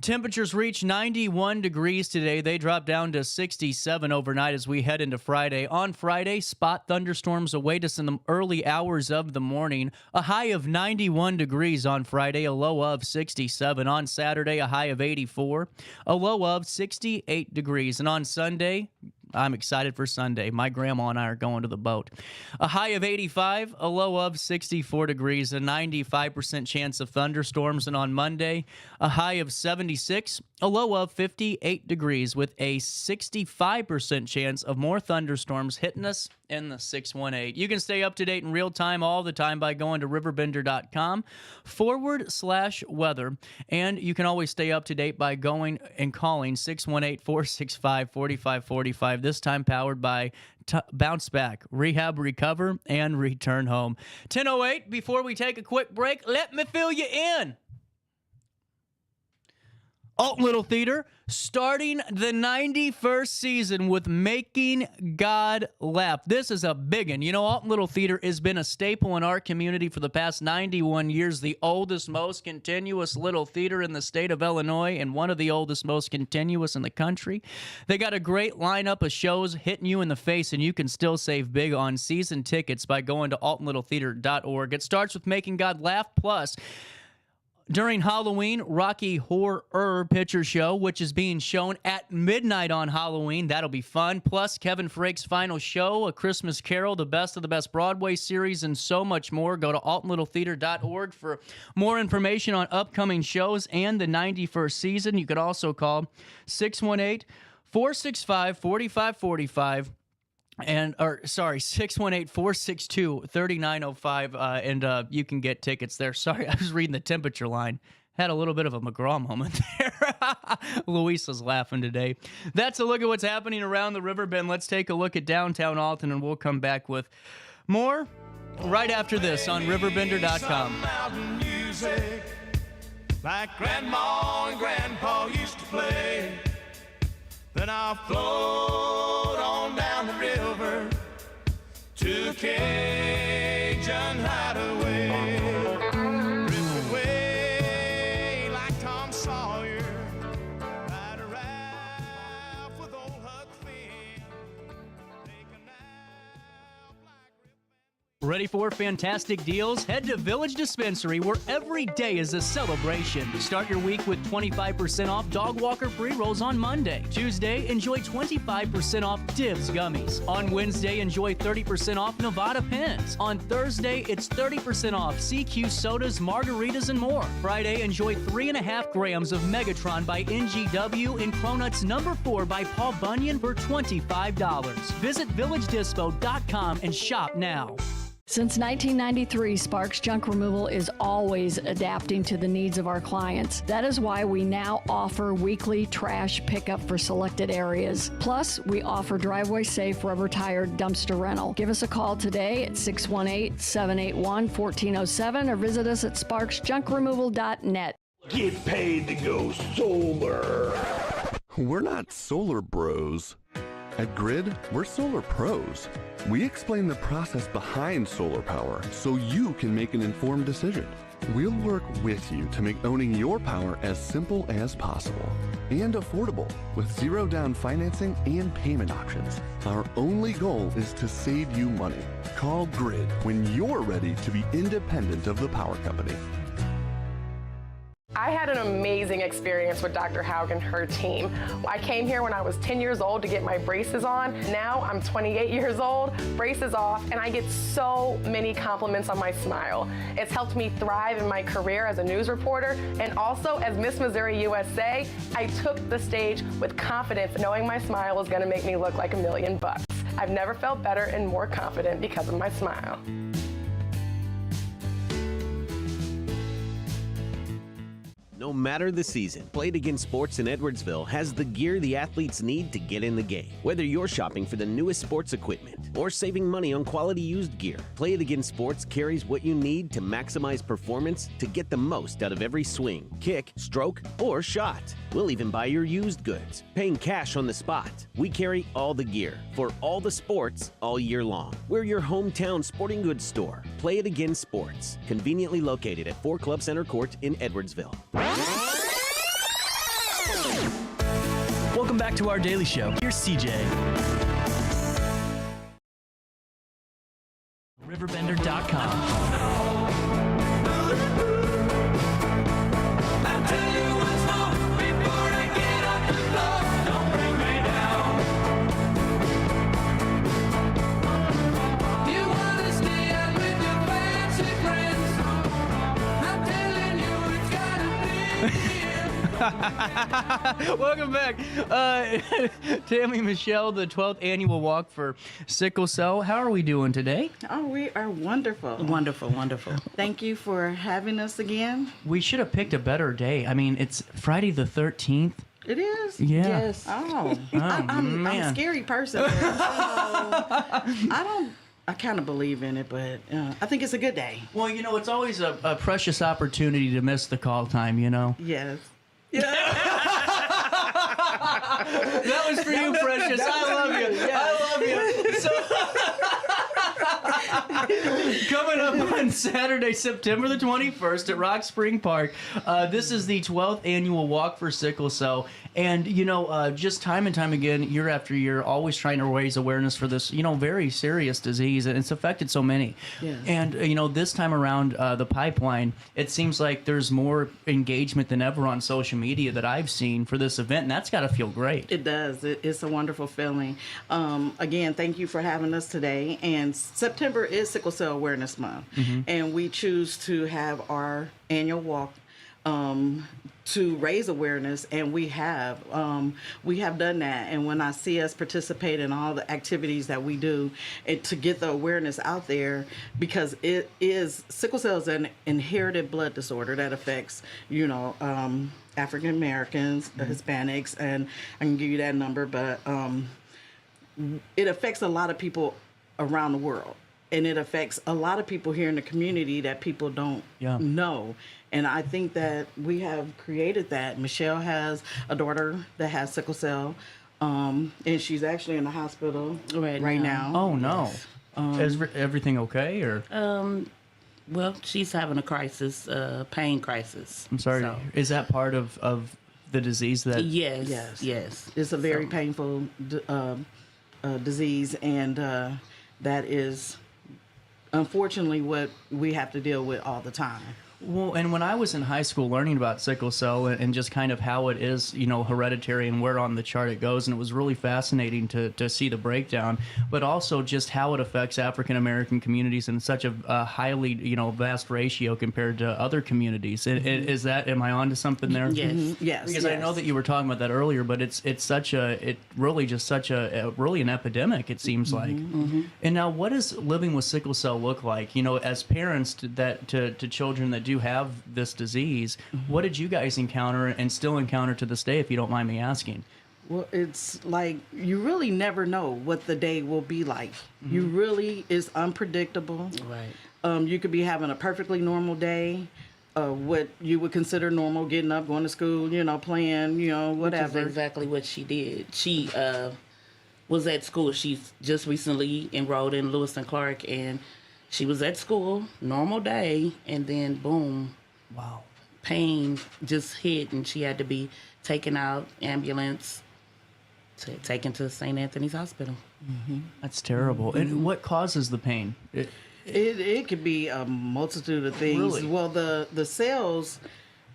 Temperatures reach 91 degrees today. They drop down to 67 overnight as we head into Friday. On Friday, spot thunderstorms await us in the early hours of the morning. A high of 91 degrees on Friday, a low of 67. On Saturday, a high of 84, a low of 68 degrees. And on Sunday, I'm excited for Sunday. My grandma and I are going to the boat. A high of 85, a low of 64 degrees, a 95% chance of thunderstorms. And on Monday, a high of 76, a low of 58 degrees, with a 65% chance of more thunderstorms hitting us in the 618. You can stay up to date in real time all the time by going to RiverBender.com/weather. And you can always stay up to date by going and calling 618-465-4545. This time powered by Bounce Back, Rehab, Recover, and Return Home. 10:08, before we take a quick break, let me fill you in. Alton Little Theater starting the 91st season with Making God Laugh. This is a big one. You know, Alton Little Theater has been a staple in our community for the past 91 years, the oldest, most continuous little theater in the state of Illinois, and one of the oldest, most continuous in the country. They got a great lineup of shows hitting you in the face, and you can still save big on season tickets by going to altonlittletheater.org. It starts with Making God Laugh, plus during Halloween, Rocky Horror Picture Show, which is being shown at midnight on Halloween. That'll be fun. Plus, Kevin Frake's final show, A Christmas Carol, the best of the best Broadway series, and so much more. Go to altonlittletheater.org for more information on upcoming shows and the 91st season. You could also call 618-465-4545. 618-462-3905, and you can get tickets there. Sorry, I was reading the temperature line. Had a little bit of a McGraw moment there. Luisa's laughing today. That's a look at what's happening around the Riverbend. Let's take a look at downtown Alton, and we'll come back with more right after this on RiverBender.com. Mountain music, like Grandma and Grandpa used to play. Then I'll float on down the river to Cajun Hideaway. Drift away like Tom Sawyer, ride a raft with old Huck Finn. Take a nap like Ready for fantastic deals? Head to Village Dispensary, where every day is a celebration. Start your week with 25% off Dog Walker pre-rolls on Monday. Tuesday, enjoy 25% off Divs gummies. On Wednesday, enjoy 30% off Nevada pens. On Thursday, it's 30% off CQ sodas, margaritas, and more. Friday, enjoy 3.5 grams of Megatron by NGW and Cronuts number 4 by Paul Bunyan for $25. Visit VillageDispo.com and shop now. Since 1993, Sparks Junk Removal is always adapting to the needs of our clients. That is why we now offer weekly trash pickup for selected areas. Plus, we offer driveway safe rubber tire dumpster rental. Give us a call today at 618-781-1407 or visit us at sparksjunkremoval.net. Get paid to go solar. We're not solar bros. At Grid, we're solar pros. We explain the process behind solar power so you can make an informed decision. We'll work with you to make owning your power as simple as possible and affordable with zero down financing and payment options. Our only goal is to save you money. Call Grid when you're ready to be independent of the power company. I had an amazing experience with Dr. Haug and her team. I came here when I was 10 years old to get my braces on. Now I'm 28 years old, braces off, and I get so many compliments on my smile. It's helped me thrive in my career as a news reporter, and also as Miss Missouri USA, I took the stage with confidence, knowing my smile was gonna make me look like $1 million. I've never felt better and more confident because of my smile. No matter the season, Play It Again Sports in Edwardsville has the gear the athletes need to get in the game. Whether you're shopping for the newest sports equipment or saving money on quality used gear, Play It Again Sports carries what you need to maximize performance to get the most out of every swing, kick, stroke, or shot. We'll even buy your used goods, paying cash on the spot. We carry all the gear for all the sports all year long. We're your hometown sporting goods store. Play It Again Sports, conveniently located at 4 Club Center Court in Edwardsville. Welcome back to our daily show. Here's CJ. RiverBender.com. Welcome back. Tammy Michelle, the 12th annual walk for sickle cell. How are we doing today? Oh, we are wonderful. Wonderful, wonderful. Thank you for having us again. We should have picked a better day. I mean, it's Friday the 13th. It is? Yeah. Yes. Oh, I'm a scary person. I kind of believe in it, but I think it's a good day. Well, you know, it's always a precious opportunity to miss the call time, you know? Yes. That was for you, Precious. I love you. I love you. So, coming up on Saturday, September the 21st at Rock Spring Park, this is the 12th annual Walk for Sickle Cell. And, you know, just time and time again, year after year, always trying to raise awareness for this, you know, very serious disease. And it's affected so many. Yes. And, you know, this time around, the pipeline, it seems like there's more engagement than ever on social media that I've seen for this event. And that's got to feel great. It does. It's a wonderful feeling. Again, thank you for having us today. And September is Sickle Cell Awareness Month. Mm-hmm. And we choose to have our annual walk to raise awareness, and we have done that. And when I see us participate in all the activities that we do, to get the awareness out there, because sickle cell is an inherited blood disorder that affects, you know, African Americans, Hispanics, and I can give you that number, but it affects a lot of people around the world. And it affects a lot of people here in the community that people don't know. And I think that we have created that. Michelle has a daughter that has sickle cell, and she's actually in the hospital right now. Oh, no. Is everything okay? Or well, she's having a crisis, pain crisis. I'm sorry. So. Is that part of the disease that? Yes. It's a very painful disease, and that is unfortunately what we have to deal with all the time. Well, and when I was in high school learning about sickle cell and just kind of how it is, you know, hereditary and where on the chart it goes, and it was really fascinating to see the breakdown, but also just how it affects African American communities in such a highly, you know, vast ratio compared to other communities. Is that, am I on to something there? Yes. Mm-hmm. Yes. Because I know that you were talking about that earlier, but it's really an epidemic, it seems like. Mm-hmm. And now, what does living with sickle cell look like? You know, as parents to children that do have this disease, what did you guys encounter and still encounter to this day, if you don't mind me asking? Well, it's like you really never know what the day will be like. It's unpredictable. Right. You could be having a perfectly normal day, what you would consider normal, getting up, going to school, you know, playing, you know, whatever. Which is exactly what she did. She was at school. She just recently enrolled in Lewis and Clark, and she was at school, normal day, and then boom. Wow. Pain just hit, and she had to be taken out, ambulance, taken to St. Anthony's Hospital. That's terrible. And what causes the pain? It could be a multitude of things. Really? Well, the cells,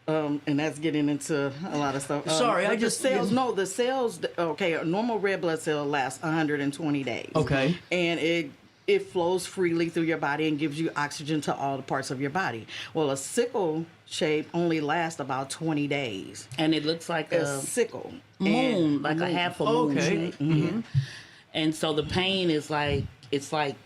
and that's getting into a lot of stuff. Sorry, the cells, okay, a normal red blood cell lasts 120 days. Okay. And it flows freely through your body and gives you oxygen to all the parts of your body. Well, a sickle shape only lasts about 20 days. And it looks like a sickle. Moon, like a half a moon. Okay. And so the pain is like, it's like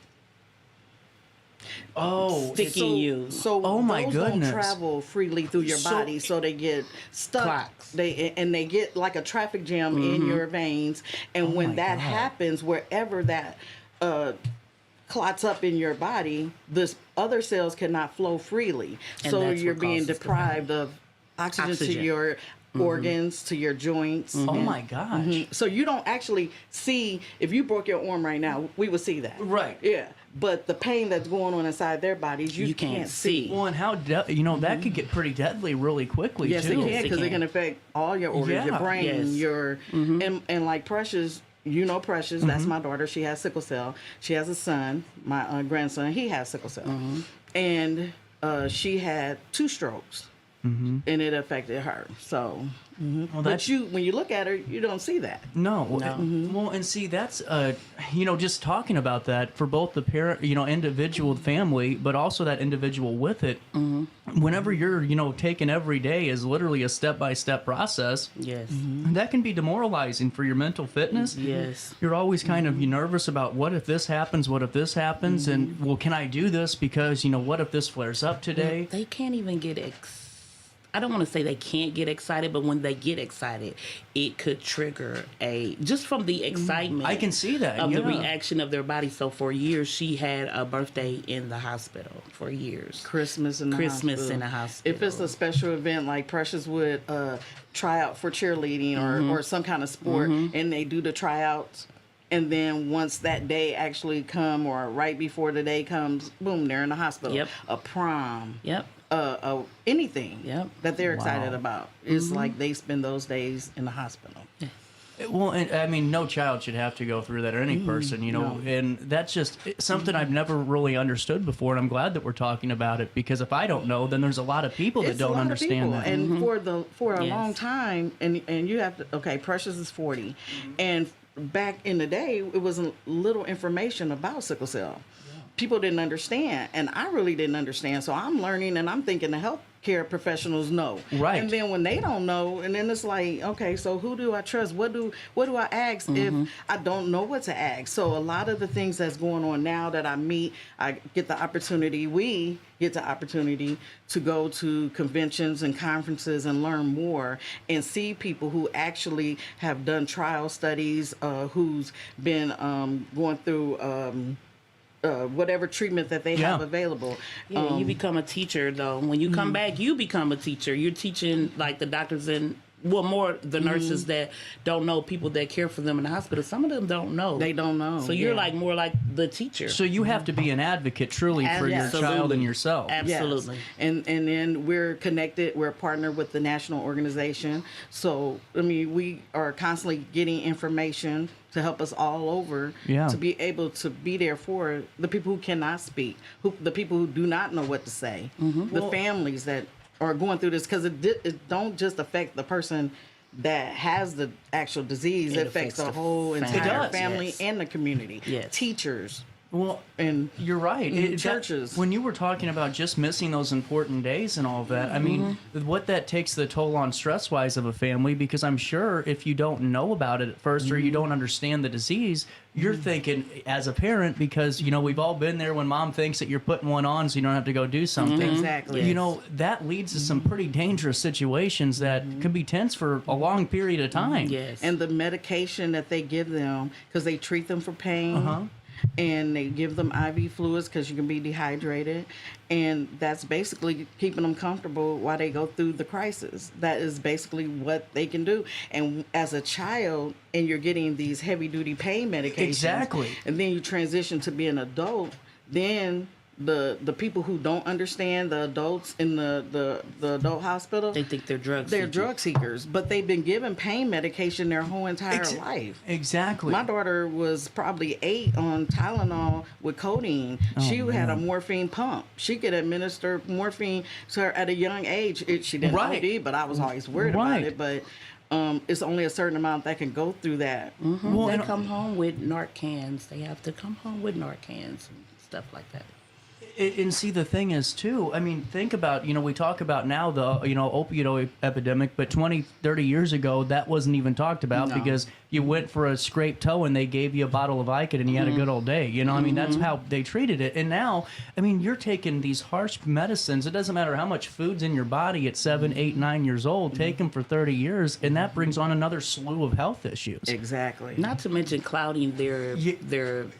sticking you. So Oh, my those goodness. don't travel freely through your body, so they get stuck. Clots. They get like a traffic jam in your veins, and when that happens, wherever that clots up in your body, this other cells cannot flow freely. And So that's you're what being causes deprived of oxygen to your organs, to your joints. Oh my gosh. So you don't actually see, if you broke your arm right now, we would see that. Right. Yeah. But the pain that's going on inside their bodies, you can't see. Well, and how that could get pretty deadly really quickly Yes, too. it can, because it can affect all your organs, your brain, your and like Precious. You know Precious, that's my daughter. She has sickle cell. She has a son, my grandson. He has sickle cell, and she had 2 strokes, and it affected her. So, Well, but when you look at her, you don't see that. No. Well, and see, that's just talking about that for both the parent, individual family, but also that individual with it. Whenever you're, taking every day as literally a step-by-step process. Yes. That can be demoralizing for your mental fitness. Yes. You're always kind of nervous about what if this happens, what if this happens, and well, can I do this because what if this flares up today? They can't even get I don't want to say they can't get excited, but when they get excited, it could trigger just from the excitement. I can see that. Of the reaction of their body. So for years, she had a birthday in the hospital for years. Christmas in the hospital. If it's a special event, like Precious would try out for cheerleading or some kind of sport, and they do the tryouts. And then once that day actually come, or right before the day comes, boom, they're in the hospital. Yep. A prom. Yep. Anything that they're excited about. It's like they spend those days in the hospital. Well, and I mean, no child should have to go through that, or any person, and that's just something I've never really understood before, and I'm glad that we're talking about it, because if I don't know, then there's a lot of people that don't understand that. And for a long time, and you have to, Precious is 40, and back in the day, it was little information about sickle cell. People didn't understand, and I really didn't understand. So I'm learning, and I'm thinking the healthcare professionals know. Right. And then when they don't know, and then it's like, okay, so who do I trust? What do I ask if I don't know what to ask? So a lot of the things that's going on now that I meet, we get the opportunity to go to conventions and conferences and learn more and see people who actually have done trial studies, who's been going through whatever treatment that they have available. Yeah, you become a teacher, though. When you come back, you become a teacher. You're teaching, like, the doctors and, more the nurses that don't know, people that care for them in the hospital. Some of them don't know. They don't know. So you're more like the teacher. So you have to be an advocate truly for your child and yourself. Absolutely. Yes. And then we're connected. We're a partner with the national organization. So, I mean, we are constantly getting information to help us all over to be able to be there for the people who cannot speak, the people who do not know what to say, the families that are going through this, because it don't just affect the person that has the actual disease. It affects the whole entire family and the community. Yes. Teachers. Well, and you're right. Churches. When you were talking about just missing those important days and all of that, I mean, what that takes the toll on stress-wise of a family, because I'm sure if you don't know about it at first or you don't understand the disease, you're thinking as a parent, because, we've all been there when mom thinks that you're putting one on so you don't have to go do something. Exactly. That leads to some pretty dangerous situations that can be tense for a long period of time. Yes. And the medication that they give them, because they treat them for pain. And they give them IV fluids because you can be dehydrated. And that's basically keeping them comfortable while they go through the crisis. That is basically what they can do. And as a child, and you're getting these heavy-duty pain medications. Exactly. And then you transition to be an adult, then the people who don't understand, the adults in the adult hospital, they think they're drug seekers, but they've been given pain medication their whole entire life. Exactly. My daughter was probably 8 on Tylenol with codeine. She had a morphine pump. She could administer morphine to her at a young age. She didn't OD, but I was always worried about it. But it's only a certain amount that can go through that. Well, they come home with Narcans. They have to come home with Narcans and stuff like that. And see, the thing is, too, I mean, think about, we talk about now the, opioid epidemic, but 20, 30 years ago, that wasn't even talked about because you went for a scraped toe and they gave you a bottle of Vicodin and you had a good old day. I mean, that's how they treated it. And now, I mean, you're taking these harsh medicines. It doesn't matter how much food's in your body at 7, 8, 9 years old. Take them for 30 years, and that brings on another slew of health issues. Exactly. Not to mention clouding their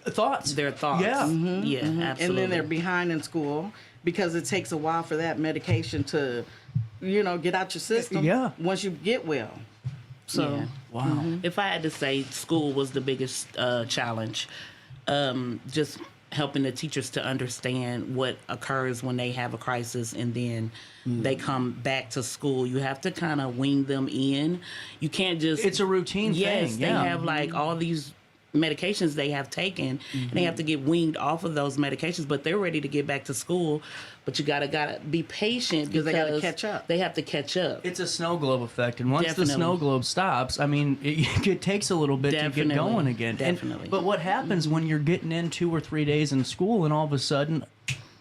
thoughts. Their thoughts. Yeah. Yeah, absolutely. And then they're behind in school because it takes a while for that medication to, get out your system. Yeah. Once you get well. So, yeah. Wow. If I had to say, school was the biggest challenge. Just helping the teachers to understand what occurs when they have a crisis and then they come back to school. You have to kind of wean them in. You can't just... It's a routine thing. Yes, they have like all these medications they have taken and they have to get weaned off of those medications, but they're ready to get back to school. But you gotta be patient because they gotta catch up. They have to catch up. It's a snow globe effect, and once the Definitely. snow globe stops, I mean, it takes a little bit to get going again. Definitely. But what happens when you're getting in 2 or 3 days in school, and all of a sudden,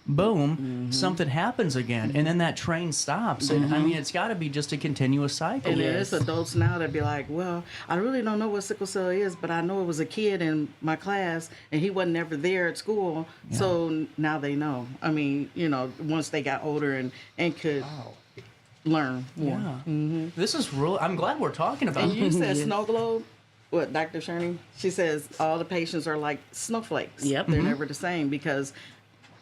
boom, something happens again, and then that train stops. And I mean, it's got to be just a continuous cycle. And there's adults now that be like, well, I really don't know what sickle cell is, but I know it was a kid in my class, and he wasn't ever there at school, so now they know. I mean, once they got older and could learn more. Yeah. This is real. I'm glad we're talking about And it. you said snow globe? What, Dr. Sherney? She says all the patients are like snowflakes. Yep. They're never the same because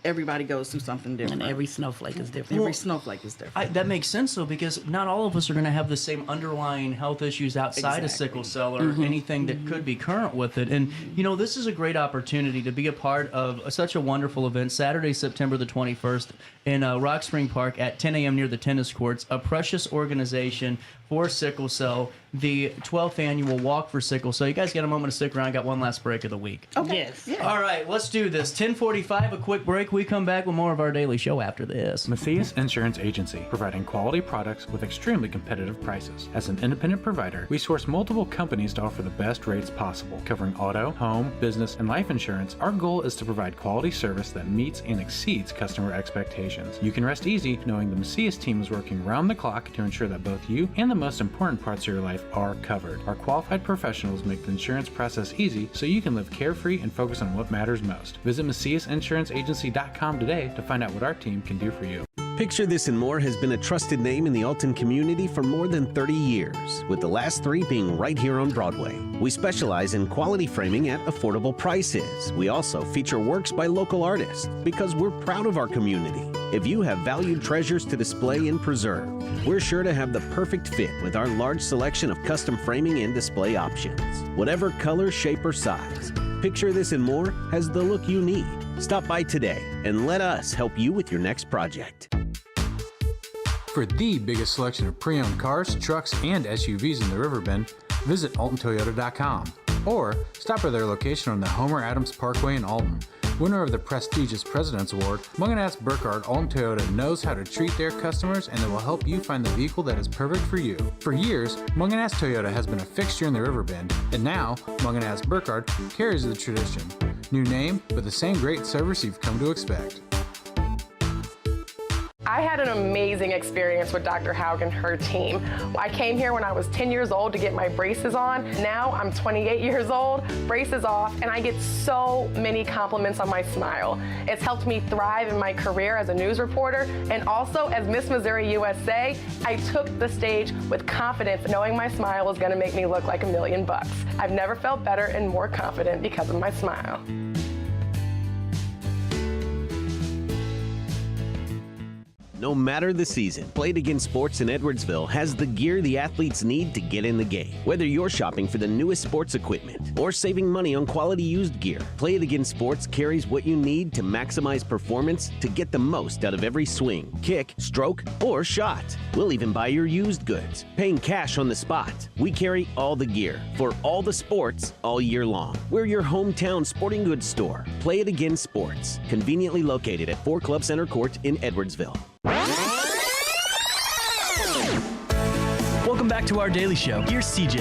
everybody goes through something different. And every snowflake is different. Every snowflake is different. That makes sense, though, because not all of us are going to have the same underlying health issues outside of sickle cell or anything that could be current with it. And, this is a great opportunity to be a part of such a wonderful event, Saturday, September the 21st in Rock Spring Park at 10 a.m. near the tennis courts, a precious organization for sickle cell, the 12th annual Walk for Sickle Cell. You guys got a moment to stick around. I got one last break of the week. Okay. Yes. Yeah. All right, let's do this. 10:45, a quick break. We come back with more of our daily show after this. Macias Insurance Agency, providing quality products with extremely competitive prices. As an independent provider, we source multiple companies to offer the best rates possible. Covering auto, home, business, and life insurance, our goal is to provide quality service that meets and exceeds customer expectations. You can rest easy knowing the Macias team is working round the clock to ensure that both you and the most important parts of your life are covered. Our qualified professionals make the insurance process easy so you can live carefree and focus on what matters most. Visit MaciasInsuranceAgency.com today to find out what our team can do for you. Picture This and More has been a trusted name in the Alton community for more than 30 years, with the last 3 being right here on Broadway. We specialize in quality framing at affordable prices. We also feature works by local artists because we're proud of our community. If you have valued treasures to display and preserve, we're sure to have the perfect fit with our large selection of custom framing and display options. Whatever color, shape, or size, Picture This and More has the look you need. Stop by today and let us help you with your next project. For the biggest selection of pre-owned cars, trucks, and SUVs in the Riverbend, visit AltonToyota.com or stop by their location on the Homer Adams Parkway in Alton. Winner of the prestigious President's Award, Munganast Burkhardt Alton Toyota knows how to treat their customers, and they will help you find the vehicle that is perfect for you. For years, Munganast Toyota has been a fixture in the Riverbend, and now Munganast Burkhardt carries the tradition. New name, but the same great service you've come to expect. I had an amazing experience with Dr. Haug and her team. I came here when I was 10 years old to get my braces on. Now I'm 28 years old, braces off, and I get so many compliments on my smile. It's helped me thrive in my career as a news reporter, and also as Miss Missouri USA, I took the stage with confidence, knowing my smile was gonna make me look like $1 million. I've never felt better and more confident because of my smile. No matter the season, Play It Again Sports in Edwardsville has the gear the athletes need to get in the game. Whether you're shopping for the newest sports equipment or saving money on quality used gear, Play It Again Sports carries what you need to maximize performance to get the most out of every swing, kick, stroke, or shot. We'll even buy your used goods, paying cash on the spot. We carry all the gear for all the sports all year long. We're your hometown sporting goods store. Play It Again Sports, conveniently located at 4 Club Center Court in Edwardsville. Welcome back to our daily show. Here's CJ.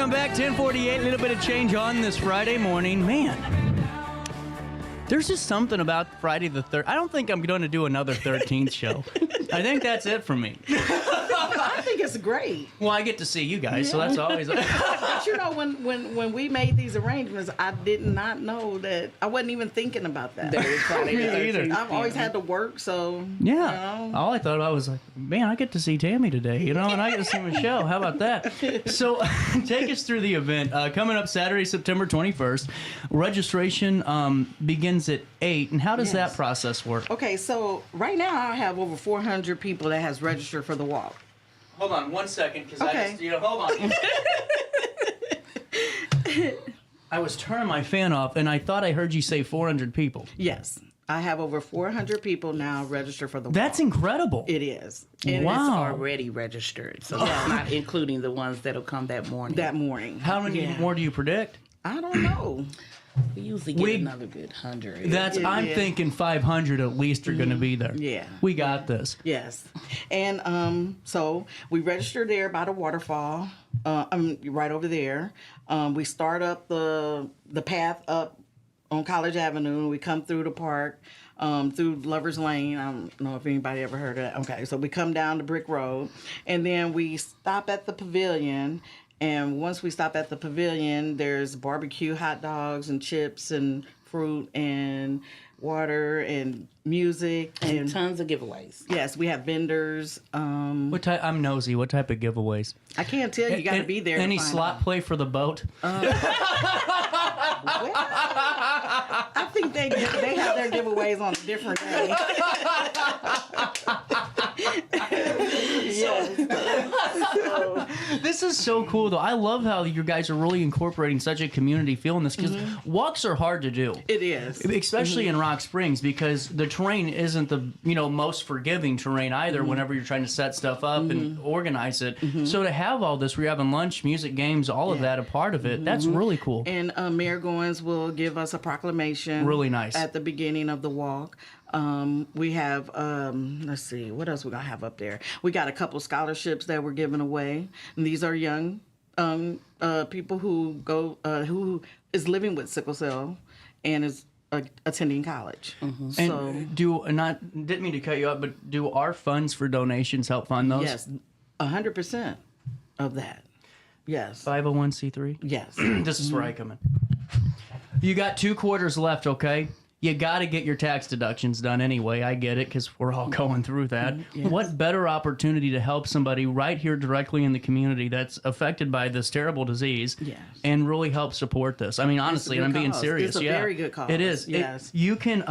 Welcome back, 1048. A little bit of change on this Friday morning. Man, there's just something about Friday the 3rd. I don't think I'm going to do another 13th show. I think that's it for me. I think it's great. Well, I get to see you guys, so that's always... But you know, when we made these arrangements, I did not know that. I wasn't even thinking about that. That was Friday the 13th. Me either. I've always had to work, so... Yeah. You know. All I thought about was like, man, I get to see Tammy today, you know, and I get to see Michelle. How about that? So take us through the event. Coming up Saturday, September 21st. Registration begins at 8. And how does that process work? Okay, so right now I have over 400 people that has registered for the walk. Hold on 1 second, because I just, hold on. I was turning my fan off, and I thought I heard you say 400 people. Yes. I have over 400 people now registered for the walk. That's incredible. It is. And Wow. it's already registered, so that's not including the ones that'll come that morning. That morning. How many more do you predict? I don't know. We usually get another good 100. I'm thinking 500 at least are going to be there. Yeah. We got this. Yes. And so we register there by the waterfall, right over there. We start up the path up on College Avenue, and we come through the park, through Lover's Lane. I don't know if anybody ever heard of that. Okay, so we come down the Brick Road, and then we stop at the pavilion. And once we stop at the pavilion, there's barbecue, hot dogs, and chips, and fruit, and water, and music, and tons of giveaways. Yes, we have vendors. What type? I'm nosy. What type of giveaways? I can't tell you. You got to be there. Any to find slot out. play for the boat? I think they have their giveaways on a different day. This is so cool, though. I love how you guys are really incorporating such a community feel in this, because walks are hard to do. It is, especially in Rock Springs, because the terrain isn't the most forgiving terrain either. Whenever you're trying to set stuff up and organize it, so to have all this, we're having lunch, music, games, all of that a part of it. That's really cool. And Mayor Goins will give us a proclamation. Really nice. At the beginning of the walk. We have, let's see, what else we gonna have up there? We got a couple scholarships that we're giving away. And these are young people who who is living with sickle cell and is attending college. So And didn't mean to cut you off, but do our funds for donations help fund those? yes, 100% of that. Yes. 501c3? Yes. This is where I come in. You got 2 quarters left, okay? You got to get your tax deductions done anyway. I get it, because we're all going through that. Yes. What better opportunity to help somebody right here directly in the community that's affected by this terrible disease and really help support this? I mean, honestly, and I'm being serious. It's a very good cause. It is. Yes. You can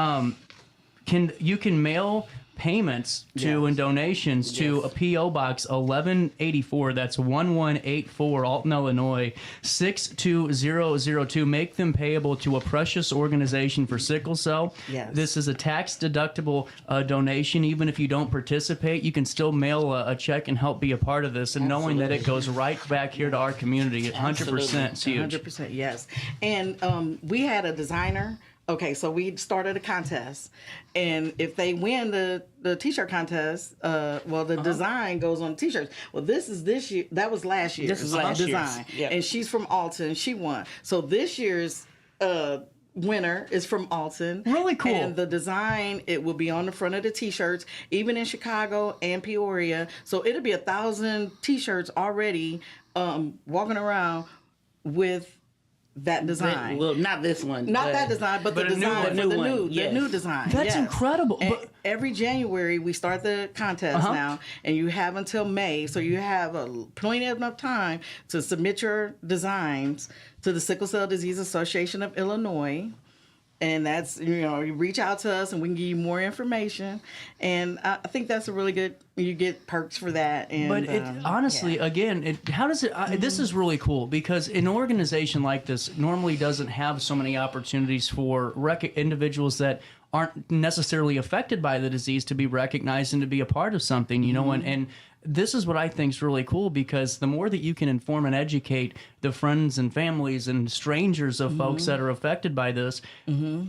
mail payments to and donations to a P.O. Box 1184. That's 1184 Alton, Illinois 62002. Make them payable to a precious organization for sickle cell. Yes. This is a tax deductible donation. Even if you don't participate, you can still mail a check and help be a part of this. And knowing that it goes right back here to our community, 100% is huge. 100%, yes. And we had a designer. Okay, so we started a contest, and if they win the t-shirt contest, the design goes on t-shirts. Well, this year. That was last year's. This is last design, year's. Yep. And she's from Alton. She won. So this year's winner is from Alton. Really cool. And the design, it will be on the front of the t-shirts, even in Chicago and Peoria. So it'll be 1,000 t-shirts already walking around with that design. Well, not this one. Not that design, but the design for the new design. That's incredible. And every January we start the contest now, and you have until May, so you have plenty of enough time to submit your designs to the Sickle Cell Disease Association of Illinois. And that's, you reach out to us and we can give you more information. And I think that's a really good, you get perks for that. And, but honestly, again, how does it, this is really cool, because an organization like this normally doesn't have so many opportunities for individuals that aren't necessarily affected by the disease to be recognized and to be a part of something, and this is what I think is really cool, because the more that you can inform and educate the friends and families and strangers of folks that are affected by this,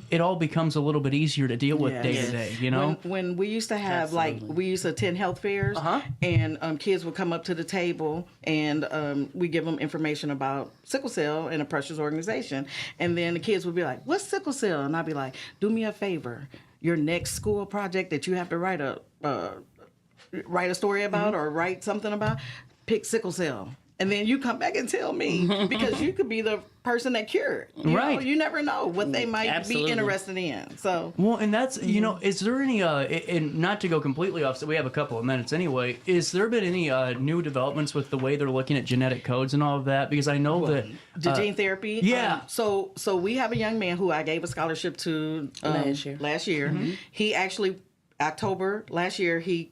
it all becomes a little bit easier to deal with day to day, you know? When we used to have, we used to attend health fairs, and kids would come up to the table, and we give them information about sickle cell and a precious organization. And then the kids would be like, what's sickle cell? And I'd be like, do me a favor. Your next school project that you have to write a story about or write something about, pick sickle cell. And then you come back and tell me, because you could be the person that cured. You know, you never know what they might be interested in. So well, and that's, you know, is there any and not to go completely off, so we have a couple of minutes anyway, is there been any new developments with the way they're looking at genetic codes and all of that? Because I know that the gene therapy, so we have a young man who I gave a scholarship to last year. He actually, October last year, he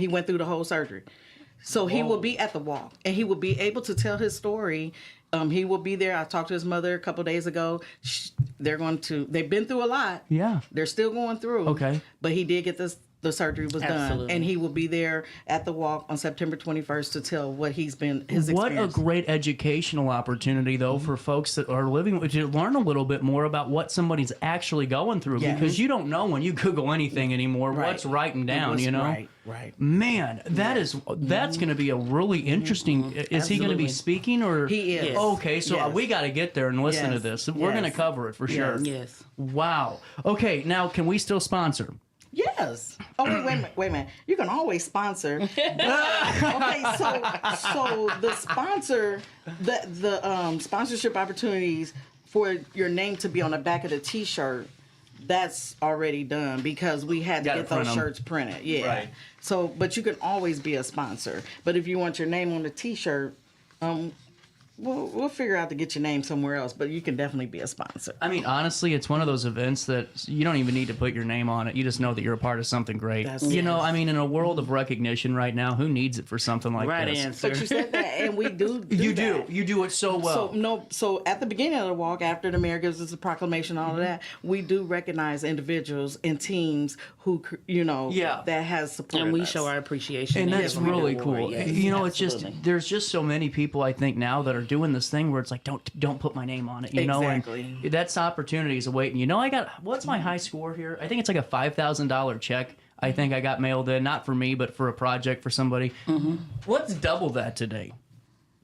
went through the whole surgery. So he will be at the walk, and he will be able to tell his story. He will be there. I talked to his mother a couple of days ago. They've been through a lot. Yeah. They're still going through. Okay. But he did get the surgery was done, and he will be there at the walk on September 21st to tell what his experience. What a great educational opportunity, though, for folks that are living, to learn a little bit more about what somebody's actually going through, because you don't know when you Google anything anymore what's writing down, you know? Right. Man, that's going to be a really interesting. Is he going to be speaking, or he is? Okay, so we got to get there and listen to this. We're going to cover it for sure. Yes. Wow. Okay, now can we still sponsor? Yes. Oh, wait a minute. You can always sponsor. Okay, so the sponsor, the sponsorship opportunities for your name to be on the back of the T-shirt, that's already done, because we had to get those shirts printed. Yeah. Right. So, but you can always be a sponsor. But if you want your name on the T-shirt, we'll figure out to get your name somewhere else, but you can definitely be a sponsor. I mean, honestly, it's one of those events that you don't even need to put your name on it. You just know that you're a part of something great. You know, I mean, in a world of recognition right now, who needs it for something like this? Answer. But you said that, and we do you that. You do it so well. So at the beginning of the walk, after the mayor gives us a proclamation, all of that, we do recognize individuals and teams who, that has supported and we us. show our appreciation. And that's really cool. Yes, you know, it's just, there's just so many people, I think, now that are doing this thing where it's like, don't put my name on it, you know? Exactly. And that's opportunities awaiting. You know, what's my high score here? I think it's like a $5,000 check. I think I got mailed in, not for me, but for a project for somebody. Let's double that today.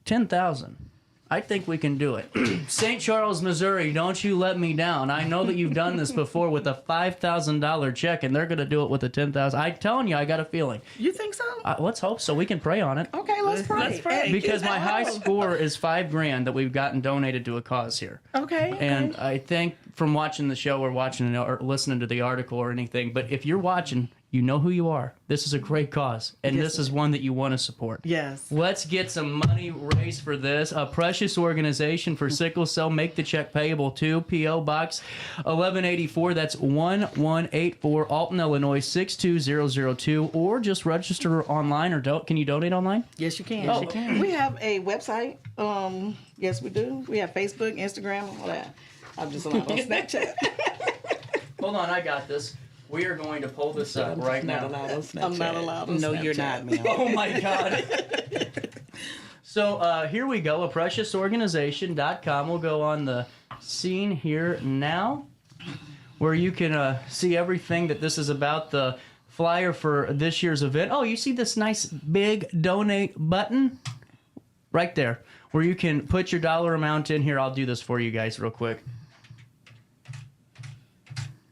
10,000. I think we can do it. St. Charles, Missouri, don't you let me down. I know that you've done this before with a $5,000 check, and they're going to do it with a $10,000. I'm telling you, I got a feeling. You think so? Let's hope so. We can pray on it. Okay, let's pray. Because my high score is $5,000 that we've gotten donated to a cause here. Okay. And I think from watching the show or watching or listening to the article or anything, but if you're watching, you know who you are. This is a great cause, and this is one that you want to support. Yes. Let's get some money raised for this. A precious organization for sickle cell. Make the check payable to P.O. Box 1184. That's 1184 Alton, Illinois 62002. Or just register online, or can you donate online? Yes, you can. Yes, you can. We have a website. Yes, we do. We have Facebook, Instagram, all that. I'm just on Snapchat. Hold on, I got this. We are going to pull this up right now. I'm not allowed on No, Snapchat. you're not, man. Oh, my God. So here we go. A preciousOrganization.com. We'll go on the scene here now, where you can see everything that this is about, the flyer for this year's event. Oh, you see this nice big donate button? Right there, where you can put your dollar amount in here. I'll do this for you guys real quick.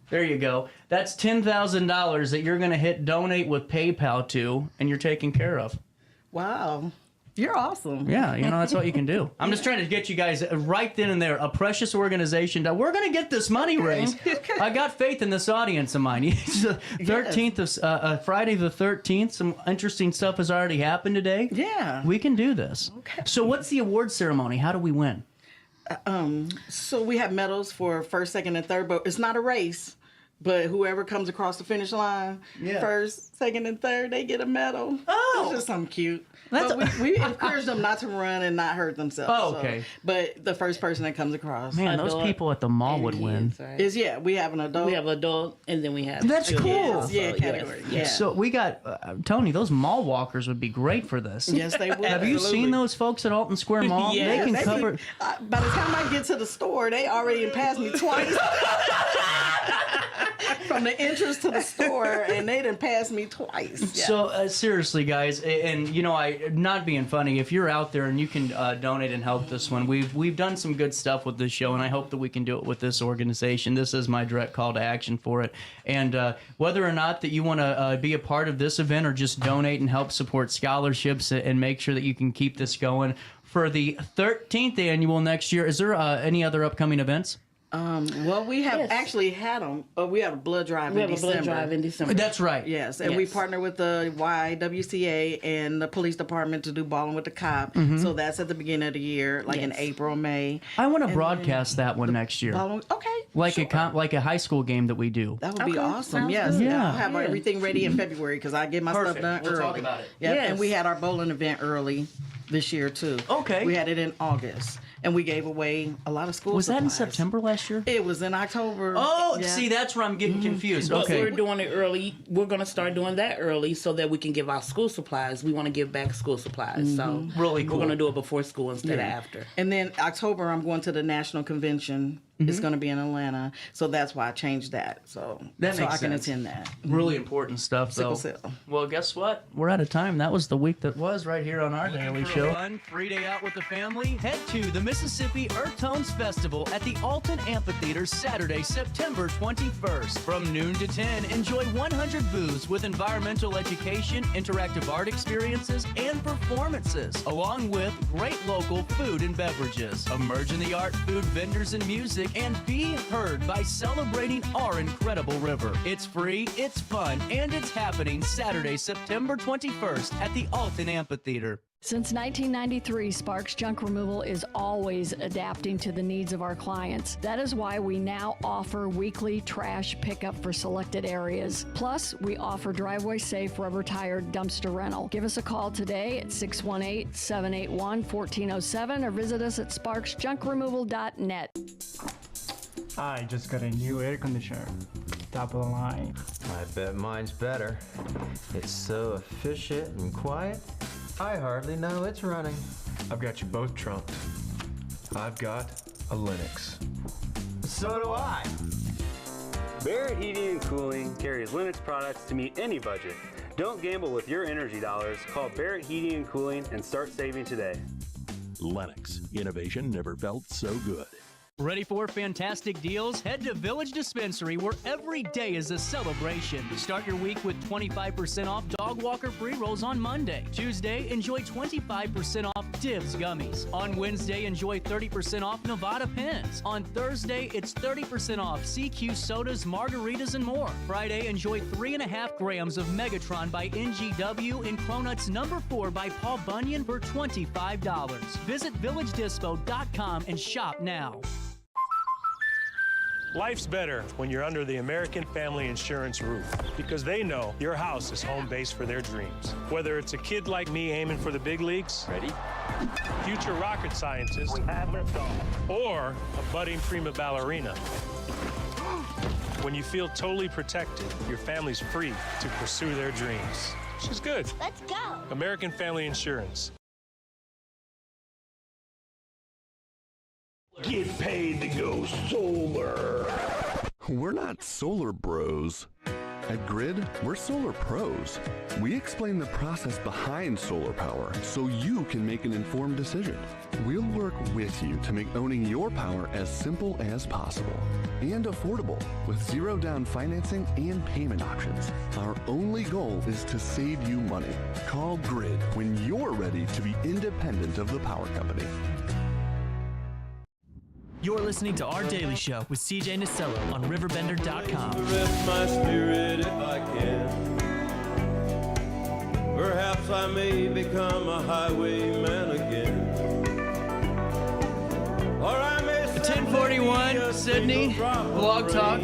There you go. That's $10,000 that you're going to hit donate with PayPal to, and you're taken care of. Wow. You're awesome. Yeah, you know, that's what you can do. I'm just trying to get you guys right then and there. A precious organization. We're going to get this money raised. I got faith in this audience of mine. It's the 13th of Friday the 13th. Some interesting stuff has already happened today. Yeah. We can do this. Okay. So what's the award ceremony? How do we win? So we have medals for first, second, and third, but it's not a race. But whoever comes across the finish line first, second, and third, they get a medal. Oh, it's just something cute. But we encourage them not to run and not hurt themselves. Oh, okay. But the first person that comes across, Man, those people at the mall would win. Right? Is we have an adult. We have adult, and then we have. That's cool. Category. Yeah. So we got Tony. Those mall walkers would be great for this. Yes, they would. Have you seen those folks at Alton Square Mall? Yeah, they can cover. By the time I get to the store, they already passed me twice. From the entrance to the store, and they done passed me twice. Yeah. So seriously, guys, and I not being funny. If you're out there and you can donate and help this one, we've done some good stuff with this show, and I hope that we can do it with this organization. This is my direct call to action for it. And whether or not that you want to be a part of this event or just donate and help support scholarships and make sure that you can keep this going for the 13th annual next year. Is there any other upcoming events? Well, we have actually had them. We have a blood drive in December. We have a blood drive in December. That's right. Yes, and we partner with the YWCA and the police department to do Ballin' with the Cop. Mhm. So that's at the beginning of the year, like in April, May. I want to broadcast that one next year. Okay. Like like a high school game that we do. That would be awesome. sounds Yes. good. Yeah. I'll have everything ready in February because I get my stuff done We'll early. talk about it. Yeah. Yes. And we had our bowling event early this year too. Okay. We had it in August, and we gave away a lot of school Was that in supplies. September last year? It was in October. Oh, Yeah. see, that's where I'm getting confused. But Okay. we're doing it early. We're going to start doing that early so that we can give out school supplies. We want to give back school supplies. So Really cool. we're going to do it before school instead of Yeah. after. And then October, I'm going to the national convention. It's going to be in Atlanta, so that's why I changed that. So That so makes I can sense. attend that. Really important stuff, though. Sickle cell. Well, guess what? We're out of time. That was the week that was right here on our daily show. Fun free day out with the family. Head to the Mississippi Earth Tones Festival at the Alton Amphitheater Saturday, September 21st. From noon to 10, enjoy 100 booths with environmental education, interactive art experiences, and performances, along with great local food and beverages. Emerge in the art, food vendors, and music, and be heard by celebrating our incredible river. It's free, it's fun, and it's happening Saturday, September 21st at the Alton Amphitheater. Since 1993, Sparks Junk Removal is always adapting to the needs of our clients. That is why we now offer weekly trash pickup for selected areas. Plus, we offer driveway-safe rubber-tired dumpster rental. Give us a call today at 618-781-1407 or visit us at sparksjunkremoval.net. I just got a new air conditioner. Top of the line. I bet mine's better. It's so efficient and quiet, I hardly know it's running. I've got you both trumped. I've got a Linux. So do I. Barrett Heating and Cooling carries Linux products to meet any budget. Don't gamble with your energy dollars. Call Barrett Heating and Cooling and start saving today. Lennox. Innovation never felt so good. Ready for fantastic deals? Head to Village Dispensary, where every day is a celebration. Start your week with 25% off dog walker pre-rolls on Monday. Tuesday, enjoy 25% off Divs gummies. On Wednesday, enjoy 30% off Nevada pens. On Thursday, it's 30% off CQ sodas, margaritas, and more. Friday, enjoy 3.5 grams of Megatron by NGW and Cronuts number 4 by Paul Bunyan for $25. Visit VillageDispo.com and shop now. Life's better when you're under the American Family Insurance roof because they know your house is home base for their dreams. Whether it's a kid like me aiming for the big leagues, ready? Future rocket scientist, or a budding prima ballerina. When you feel totally protected, your family's free to pursue their dreams. She's good. Let's go. American Family Insurance. Get paid to go solar. We're not solar bros. At Grid, we're solar pros. We explain the process behind solar power so you can make an informed decision. We'll work with you to make owning your power as simple as possible and affordable with zero down financing and payment options. Our only goal is to save you money. Call Grid when you're ready to be independent of the power company. You're listening to Our Daily Show with CJ Nasello on RiverBender.com. Rest my spirit if I can. Perhaps I may become a highwayman again. Or I may 1041, Sydney, Blog Talk.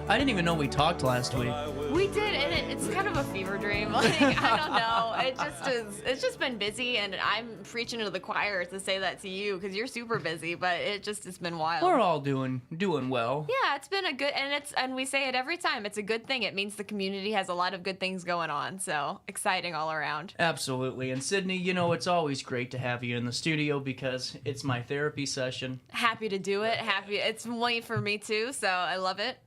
I didn't even know we talked last week. We did, and it's kind of a fever dream. Like, I don't know. It just is. It's just been busy, and I'm preaching to the choir to say that to you because you're super busy. But it just has been wild. We're all doing well. Yeah, it's been a good, and we say it every time. It's a good thing. It means the community has a lot of good things going on. So exciting all around. Absolutely. And Sydney, you know, it's always great to have you in the studio because it's my therapy session. Happy to do it. It's late for me too, so I love it.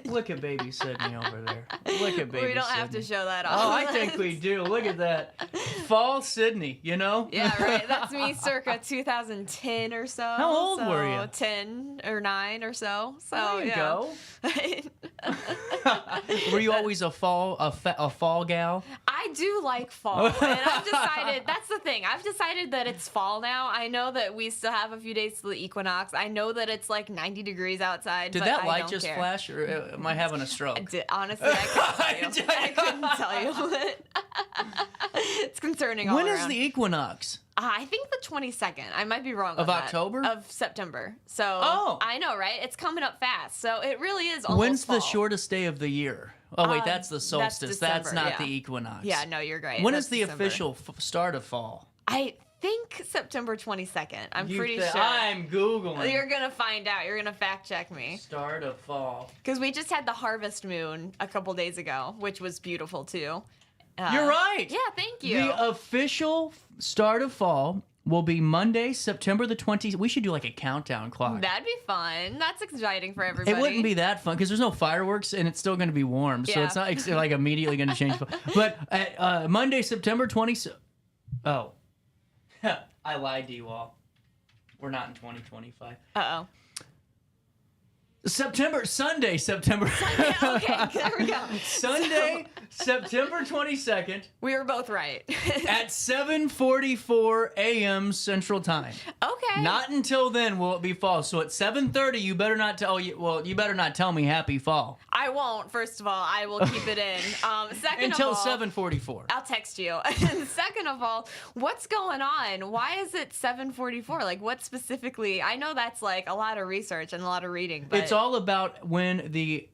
Look at baby Sydney over there. Look at baby We don't Sydney. have to show that off. Oh, I think we do. Look at that. Fall Sydney, you know? Yeah, right. That's me circa 2010 or so. How old were you? 10 or 9 or so. So, There you yeah. go. Were you always a fall gal? I do like fall. And I've decided, that's the thing. I've decided that it's fall now. I know that we still have a few days till the equinox. I know that it's like 90 degrees outside. Did but that I light don't just care. flash, or am I having a stroke? Honestly, I couldn't tell you. I couldn't tell you. It's concerning all When around. is the equinox? I think the 22nd. I might be wrong Of on that. October? Of September. So Oh. I know, right? It's coming up fast. So it really is almost When's fall. the shortest day of the year? Oh, wait, that's the solstice. That's, December, not yeah. the equinox. Yeah, no, you're right. When That's is the December. official start of fall? I think September 22nd. I'm pretty sure. I'm Googling. You're going to find out. You're going to fact check me. Start of fall. Because we just had the harvest moon a couple days ago, which was beautiful too. You're right. Yeah, thank you. The official start of fall will be Monday, September the 20th. We should do like a countdown clock. That'd be fun. That's exciting for everybody. It wouldn't be that fun because there's no fireworks and it's still going to be warm. So Yeah. it's not like immediately going to change. But Monday, September 20th. Oh. I lied to you all. We're not in 2025. Uh-oh. Sunday, September. Okay, there we go. Sunday, September 22nd. We were both right. At 7:44 a.m. Central Time. Okay. Not until then will it be fall. So at 7:30, you better not tell you better not tell me happy fall. I won't. First of all, I will keep it in. Second Until of all, 7:44. I'll text you. And second of all, what's going on? Why is it 7:44? Like, what specifically? I know that's like a lot of research and a lot of reading, but It's all about when the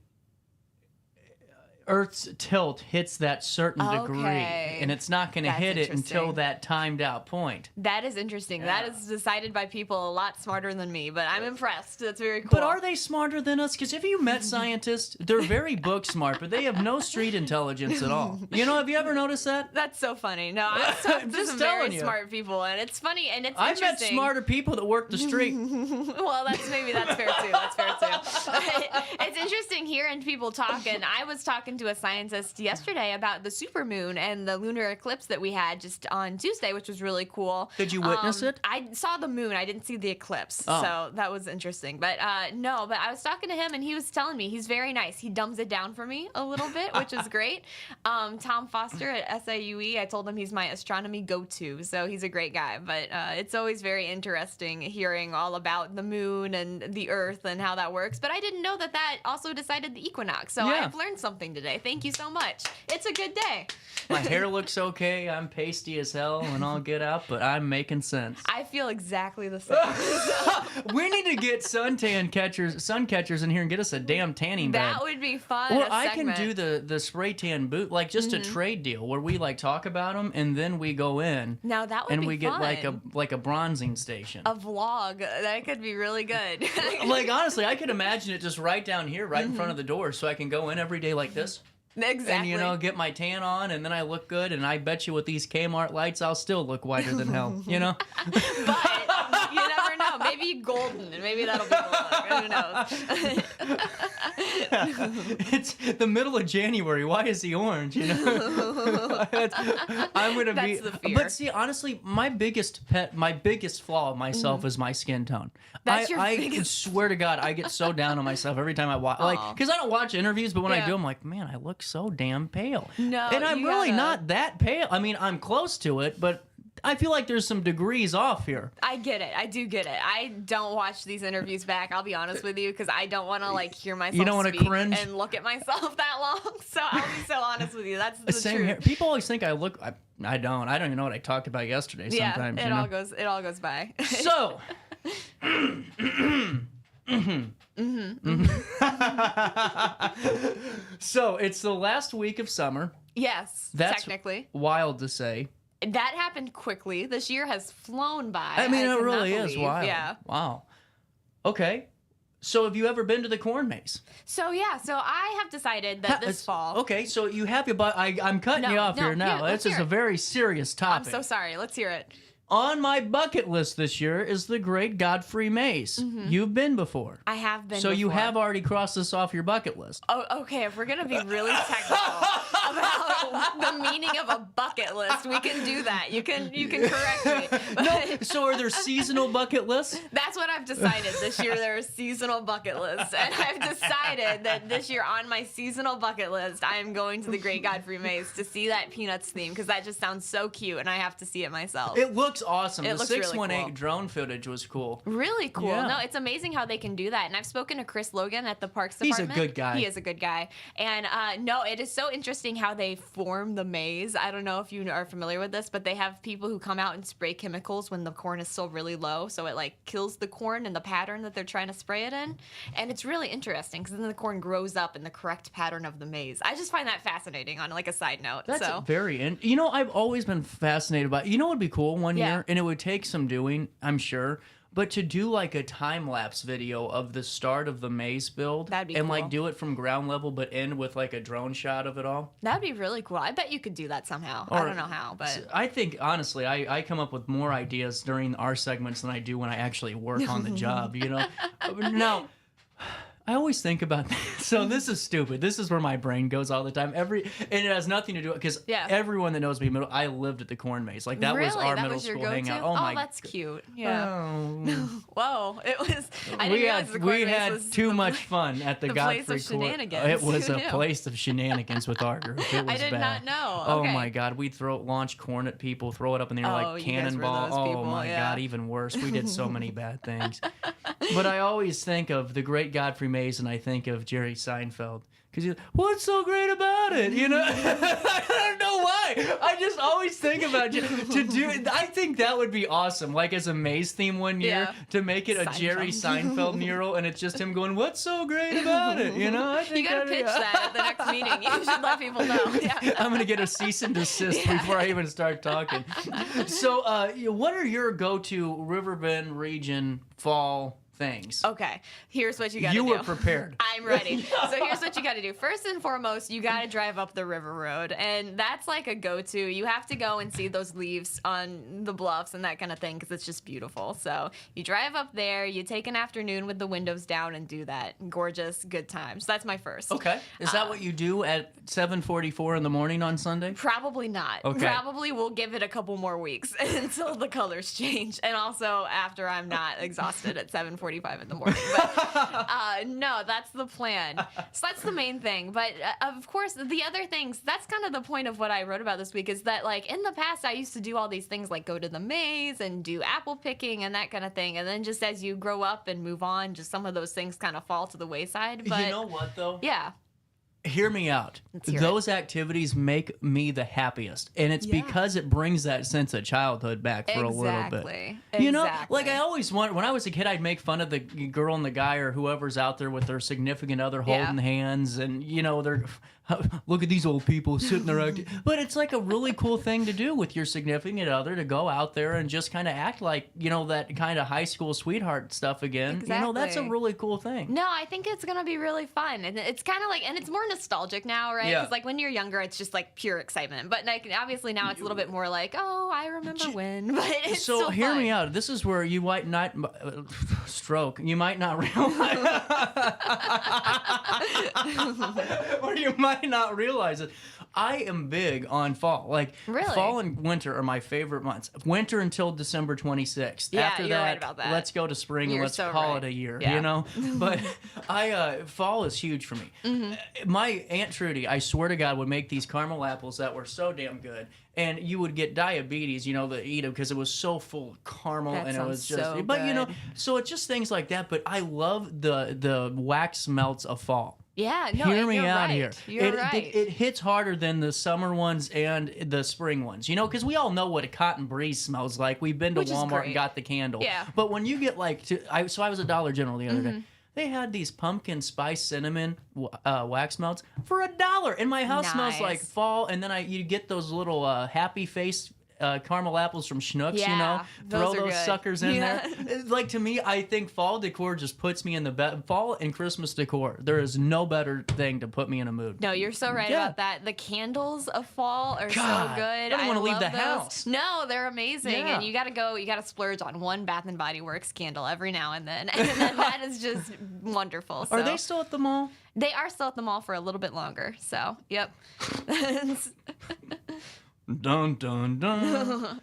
Earth's tilt hits that certain degree, Okay. and it's not going to That's hit it until interesting. that timed out point. that is interesting. That is decided by people a lot smarter than me, but I'm impressed. That's very cool. But are they smarter than us? Because if you met scientists, they're very book smart, but they have no street intelligence at all. You know, have you ever noticed that? That's so funny. No, I've talked to just some telling very you. smart people, and it's funny, and it's I've met interesting. smarter people that work the street. Well, that's fair too. That's fair too. It's interesting hearing people talk, and I was talking to a scientist yesterday about the supermoon and the lunar eclipse that we had just on Tuesday, which was really cool. Did you witness it? I saw the moon. I didn't see the eclipse, Oh. so that was interesting. But no, but I was talking to him, and he was telling me he's very nice. He dumbs it down for me a little bit, which is great. Tom Foster at SIUE, I told him he's my astronomy go-to, so he's a great guy. But it's always very interesting hearing all about the moon and the Earth and how that works. But I didn't know that also decided the equinox, so Yeah. I've learned something today. Thank you so much. It's a good day. My hair looks okay. I'm pasty as hell when I'll get out, but I'm making sense. I feel exactly the same. We need to get sun catchers in here and get us a damn tanning bed. That would be fun. Or a I can segment. do the spray tan boot, like just a trade deal where we like talk about them and then we go in Now that would and be we get fun. like a bronzing station. A vlog. That could be really good. Like honestly, I could imagine it just right down here, right in front of the door, so I can go in every day like this. Exactly. And, get my tan on, and then I look good, and I bet you with these Kmart lights, I'll still look whiter than hell, you know? But you never know. Maybe golden, and maybe that'll be the look. Who knows? It's the middle of January. Why is he orange, you know? I'm going to be... That's the fear. But see, honestly, my biggest flaw of myself is my skin tone. That's your I biggest- swear to God, I get so down on myself every time I watch... Like, because I don't watch interviews, but when I Yeah. do, I'm like, man, I look so damn pale. No, and I'm you really gotta- not that pale. I mean, I'm close to it, but I feel like there's some degrees off here. I get it. I do get it. I don't watch these interviews back. I'll be honest with you, because I don't want to hear myself You don't wanna speak cringe? and look at myself that long. So I'll be so honest with you. That's the Same truth. here. People always think I look... I don't. I don't even know what I talked about yesterday Yeah, sometimes. it you know? all goes by. So... So it's the last week of summer. Yes, That's technically. wild to say. That happened quickly. This year has flown by. I mean, it cannot really is believe. wild. Yeah. Wow. Okay. So have you ever been to the corn maze? So I have decided that this fall. Okay, so you have your I'm cutting you off here now. Let's This is hear a it. very serious topic. I'm so sorry. Let's hear it. On my bucket list this year is the Great Godfrey Maze. Mhm. You've been before. I have been. So you before. have already crossed this off your bucket list. Oh, okay. If we're gonna be really technical about the meaning of a bucket list, we can do that. You can correct me. No, so are there seasonal bucket lists? That's what I've decided. This year there are seasonal bucket lists, and I've decided that this year on my seasonal bucket list, I am going to the Great Godfrey Maze to see that Peanuts theme because that just sounds so cute, and I have to see it myself. It looks awesome. It The looks really 618 cool. drone footage was cool. Really cool. Yeah. No, it's amazing how they can do that. And I've spoken to Chris Logan at the Parks He's a Department. good guy. He is a good guy. And no, it is so interesting how they form the maze. I don't know if you are familiar with this, but they have people who come out and spray chemicals when the corn is still really low. So it like kills the corn in the pattern that they're trying to spray it in. And it's really interesting because then the corn grows up in the correct pattern of the maze. I just find that fascinating on like a side note. That's so. You know, I've always been fascinated by. You know, what would be cool one Yeah. year, and it would take some doing, I'm sure. But to do like a time lapse video of the start of the maze build, That'd be and cool. like do it from ground level, but end with like a drone shot of it all. That'd be really cool. I bet you could do that somehow. I don't know how, but I think honestly, I come up with more ideas during our segments than I do when I actually work on the job. You know, now. I always think about this. So this is stupid. This is where my brain goes all the time. And it has nothing to do because everyone that knows me, I lived at the corn maze. Like that was our middle school hangout. Oh my! That's cute. Yeah. Oh. Whoa! It was. I didn't realize the corn we maze had was too much fun at the the Godfrey place of Court. shenanigans. It was Who a knew? place of shenanigans with our group. It was I did bad. not know. Oh Okay. my God! We'd launch corn at people, throw it up in the air Oh, like you guys were cannonball. those Oh people, my yeah. God! Even worse. We did so many bad things. But I always think of the Great Godfrey Maze, and I think of Jerry Seinfeld. Because what's so great about it? You know, I don't know why. I just always think about to do. I think that would be awesome. Like as a maze theme one year to make it a Jerry Seinfeld mural, and it's just him going, "What's so great about it?" You know, I think You gotta that'd be- pitch that at the next meeting. You should let people know. Yeah. I'm gonna get a cease and desist before I even start talking. So, what are your go-to Riverbend region fall things? Okay, here's what you gotta do. You were prepared. I'm ready. So here's what you gotta do. First and foremost, you gotta drive up the river road. And that's like a go-to. You have to go and see those leaves on the bluffs and that kind of thing because it's just beautiful. So you drive up there, you take an afternoon with the windows down and do that. Gorgeous, good times. So that's my first. Okay. Is that what you do at 7:44 in the morning on Sunday? Probably not. Okay. Probably we'll give it a couple more weeks until the colors change. And also after I'm not exhausted at 7:45 in the morning. But no, that's the plan. So that's the main thing. But of course, the other things, that's kind of the point of what I wrote about this week is that like in the past, I used to do all these things like go to the maze and do apple picking and that kind of thing. And then just as you grow up and move on, just some of those things kind of fall to the wayside. But you know what though? Yeah. Hear me out. hear Those activities make me the happiest. And it's because it brings that sense of childhood back for a little bit. You know, like I always want, when I was a kid, I'd make fun of the girl and the guy or whoever's out there with their significant other holding hands and, you know, they're, look at these old people sitting there acting. But it's like a really cool thing to do with your significant other to go out there and just kind of act like, you know, that kind of high school sweetheart stuff again. You know, that's a Exactly. really cool thing. No, I think it's gonna be really fun, and it's kind of like, and it's more nostalgic now, right? Yeah. Because like when you're younger, it's just like pure excitement, but like obviously now it's a little bit more like, oh, I remember when. But it's So still hear fun. me out. This is where you might not stroke. You might not realize, or you might not realize it. I am big on fall. Like Really? fall and winter are my favorite months. Winter until December 26th. Yeah, After you're that, right about that. let's go to spring and You're let's so call right. it a year. Yeah. You know. But fall is huge for me. Mm-hmm. My Aunt Trudy, I swear to God, would make these caramel apples that were so damn good. And you would get diabetes, you know, to eat them because it was so full of caramel That and it was sounds just. so But you know, good. so it's just things like that. But I love the wax melts of fall. Yeah, no, Hear and me you're out right. here. You're right. It hits harder than the summer ones and the spring ones, you know, because we all know what a cotton breeze smells like. We've been to Which is Walmart great. and got the candle. Yeah. But when you get like, so I was at Dollar General the other day. They had these pumpkin spice cinnamon wax melts for $1, and my house smells like fall. And then you get those little happy face caramel apples from Schnucks, you know, throw those suckers in there. Like, to me, I think fall decor just puts me in the bed. Fall and Christmas decor, there is no better thing to put me in a mood. No, you're so right about that. The candles of fall are so good. I don't want to leave the those. house. No, they're amazing. Yeah. And you gotta splurge on one Bath and Body Works candle every now and then. And then that is just wonderful. So. Are they still at the mall? They are still at the mall for a little bit longer. So, yep. Dun, dun, dun.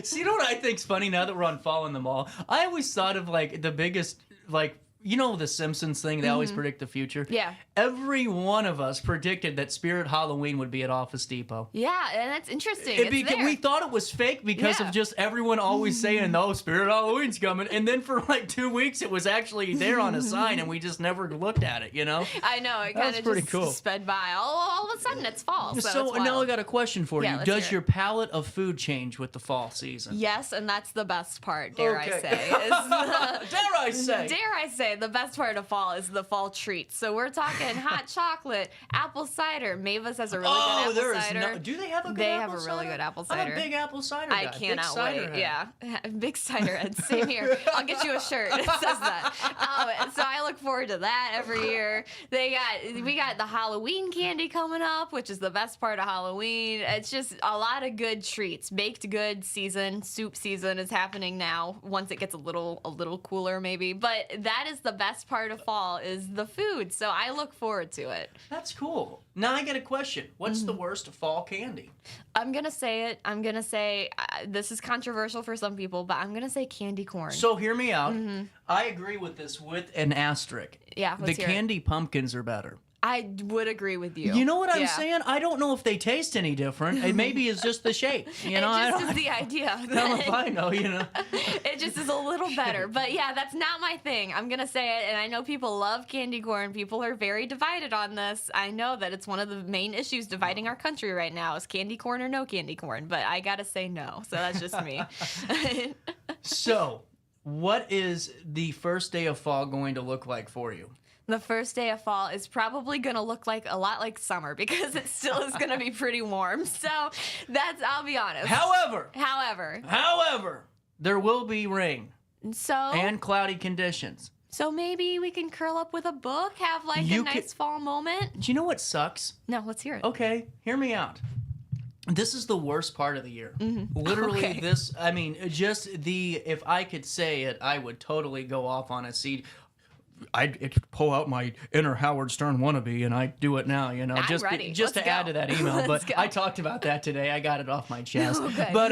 See, you know what I think's funny now that we're on fall in the mall? I always thought of, like, the biggest, like, you know the Simpsons thing? They always predict the future? Yeah. Every one of us predicted that Spirit Halloween would be at Office Depot. Yeah, and that's interesting. We thought it was fake because of just everyone always saying, no, Spirit Halloween's coming. And then for like 2 weeks, it was actually there on a sign, and we just never looked at it, you know? I know. It kind of just sped by. All of a sudden, it's fall. So now I got a question for you. let's Does hear your palate of food change with the fall season? Yes, and that's the best part, dare I say. Dare I say? Dare I say, the best part of fall is the fall treats. So we're talking hot chocolate, apple cider. Mavis has a really good apple cider. Do they have a good They apple have a cider? really good apple cider. I'm a big apple cider guy. I cannot big cider wait. head. Yeah, big cider head. Same here. I'll get you a shirt that says that. So I look forward to that every year. We got the Halloween candy coming up, which is the best part of Halloween. It's just a lot of good treats. Baked goods season, soup season is happening now. Once it gets a little cooler, maybe. But that is the best part of fall, is the food. So I look forward to it. That's cool. Now I get a question. What's the worst fall candy? I'm going to say it. I'm going to say, this is controversial for some people, but I'm going to say candy corn. So hear me out. I agree with this with an asterisk. Yeah, let's the hear it. candy pumpkins are better. I would agree with you. You know what I'm saying? I don't know if they taste any different. It maybe it's just the shape. You know, it just is the idea. Hell if I know, you know. It just is a little better. But yeah, that's not my thing. I'm going to say it, and I know people love candy corn. People are very divided on this. I know that it's one of the main issues dividing our country right now, is candy corn or no candy corn. But I got to say no. So that's just me. So, what is the first day of fall going to look like for you? The first day of fall is probably going to look like a lot like summer, because it still is going to be pretty warm. So I'll be honest. However, there will be rain. And cloudy conditions. So maybe we can curl up with a book, have like a nice fall moment. Do you know what sucks? No, let's hear it. Okay, hear me out. This is the worst part of the year. Literally, if I could say it, I would totally go off on a seed. I'd pull out my inner Howard Stern wannabe, and I'd do it now, you know, I'm ready. Just Let's to go. add to that email. Let's But go. I talked about that today. I got it off my chest. Okay. But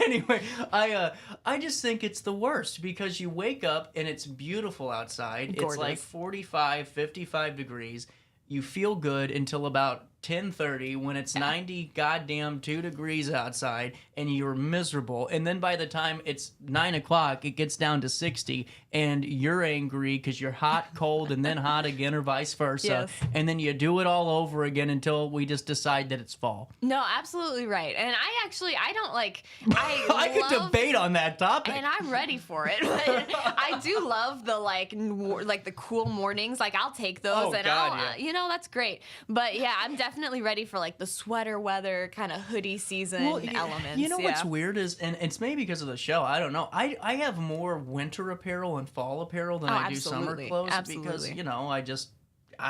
anyway, I just think it's the worst, because you wake up and it's beautiful outside. Gorgeous. It's like 45, 55 degrees. You feel good until about 10:30 when it's 90 goddamn 2 degrees outside and you're miserable. And then by the time it's 9 o'clock, it gets down to 60 and you're angry because you're hot, cold, and then hot again, or vice versa. Yes. And then you do it all over again until we just decide that it's fall. No, absolutely right. And I don't like, I could debate on that topic. And I'm ready for it. But I do love the like the cool mornings. Like, I'll take those. Oh, and God, I'll, yeah. you know, that's great. But yeah, I'm definitely ready for like the sweater weather, kind of hoodie season elements. You know what's weird is, and it's maybe because of the show, I don't know, I have more winter apparel and fall apparel than I do summer clothes. Because, you know, I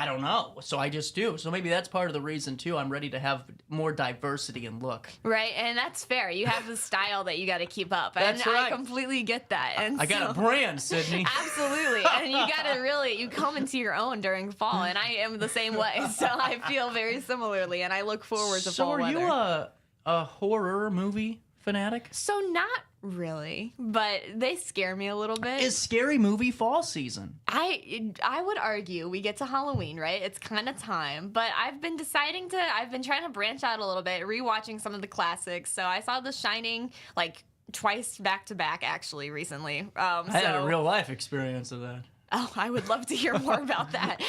don't know. So I just do. So maybe that's part of the reason, too. I'm ready to have more diversity in look. Right, and that's fair. You have the style that you got to keep up. That's and right. I completely get that. And I got a brand, Sydney. Absolutely. And you got to you come into your own during fall. And I am the same way. So I feel very similarly. And I look forward to fall weather. So are you a horror movie fanatic? So not really, but they scare me a little bit. Is scary movie fall season? I would argue we get to Halloween, right? It's kind of time, but I've been trying to branch out a little bit, rewatching some of the classics. So I saw The Shining like twice back to back actually recently. I had a real life experience of that. Oh, I would love to hear more about that.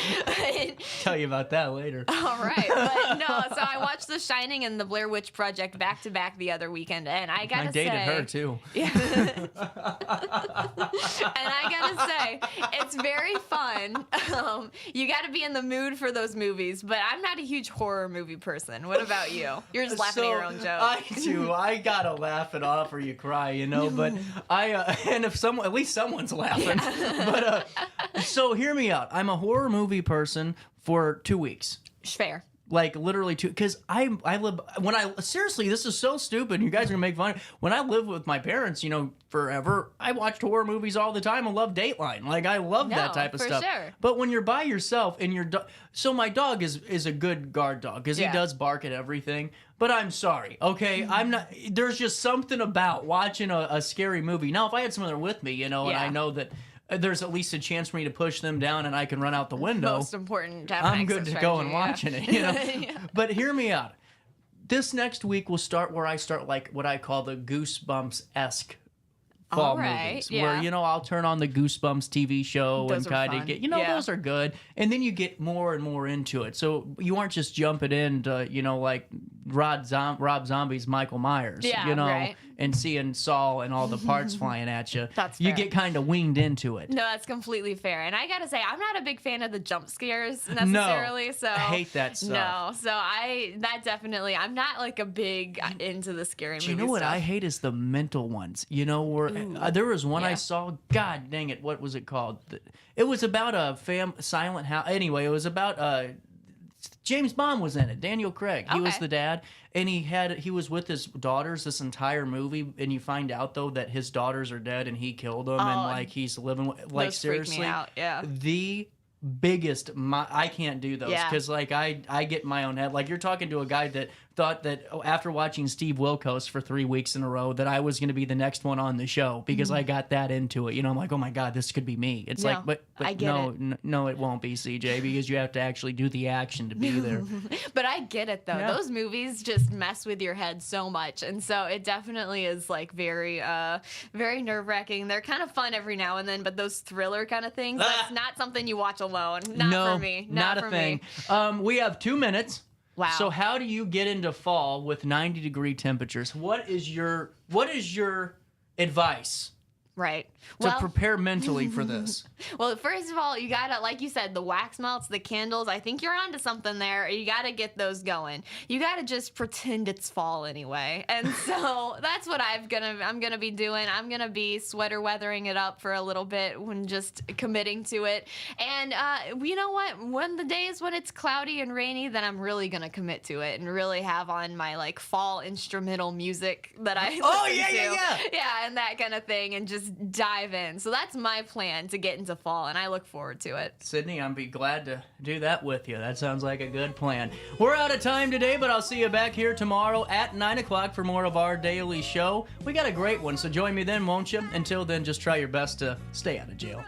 Tell you about that later. All right. But no, so I watched The Shining and The Blair Witch Project back to back the other weekend, and I gotta say... I dated her, too. Yeah. And I gotta say, it's very fun. You gotta be in the mood for those movies, but I'm not a huge horror movie person. What about you? You're just laughing at your own joke. I do. I gotta laugh it off or you cry, you know, but and if someone, at least someone's laughing. Yeah. But so hear me out. I'm a horror movie person for 2 weeks. Fair. Like literally 2, because I live, seriously, this is so stupid. You guys are gonna make fun. When I lived with my parents, you know, forever, I watched horror movies all the time and loved Dateline. Like I love that type of stuff. Sure. But when you're by yourself and so my dog is a good guard dog because he does bark at everything. But I'm sorry, okay? I'm not. There's just something about watching a scary movie. Now, if I had someone there with me, you know, and I know that there's at least a chance for me to push them down and I can run out the window. Most important to have an I'm good to go and watching it, you know? Yeah. But hear me out. This next week will start where I start like what I call the Goosebumps-esque fall movies. Where, you know, I'll turn on the Goosebumps TV show and kind of get, you know, those are good. And then you get more and more into it. So you aren't just jumping into, you know, like Rob Zombie's Michael Myers, you know, and seeing Saul and all the parts flying at you. That's you fair. get kind of winged into it. No, that's completely fair. And I gotta say, I'm not a big fan of the jump scares necessarily. No, so I hate that stuff. No, so that definitely, I'm not like a big into the scary movie You know what stuff. I hate is the mental ones. You know, where there was one I saw. God dang it, what was it called? It was about a silent house. Anyway, it was about James Bond was in it. Daniel Craig. He was the dad, and he was with his daughters this entire movie. And you find out though that his daughters are dead, and he killed them, and like he's living like those seriously. freak me out. Yeah. The biggest, I can't do those because like I get in my own head. Like you're talking to a guy that thought that after watching Steve Wilkos for 3 weeks in a row that I was going to be the next one on the show because I got that into it. You know, I'm like, oh my God, this could be me. It's like, but I get no, it won't be, CJ, because you have to actually do the action to be there. But I get it though. Those movies just mess with your head so much, and so it definitely is like very, very nerve-wracking. They're kind of fun every now and then, but those thriller kind of things, that's not something you watch alone. Not for me. Not a for thing. me. We have 2 minutes. Wow. So how do you get into fall with 90-degree temperatures? What is your advice? Right. To prepare mentally for this. Well, first of all, you gotta, like you said, the wax melts, the candles. I think you're onto something there. You gotta get those going. You gotta just pretend it's fall anyway. And so that's what I'm gonna be doing. I'm gonna be sweater weathering it up for a little bit when just committing to it. And you know what? When the days when it's cloudy and rainy, then I'm really gonna commit to it and really have on my like fall instrumental music that I listen to. Yeah, and that kind of thing, and just dive in. So that's my plan to get into fall, and I look forward to it. Sydney, I'd be glad to do that with you. That sounds like a good plan. We're out of time today, but I'll see you back here tomorrow at 9 o'clock for more of our daily show. We got a great one, so join me then, won't you? Until then, just try your best to stay out of jail.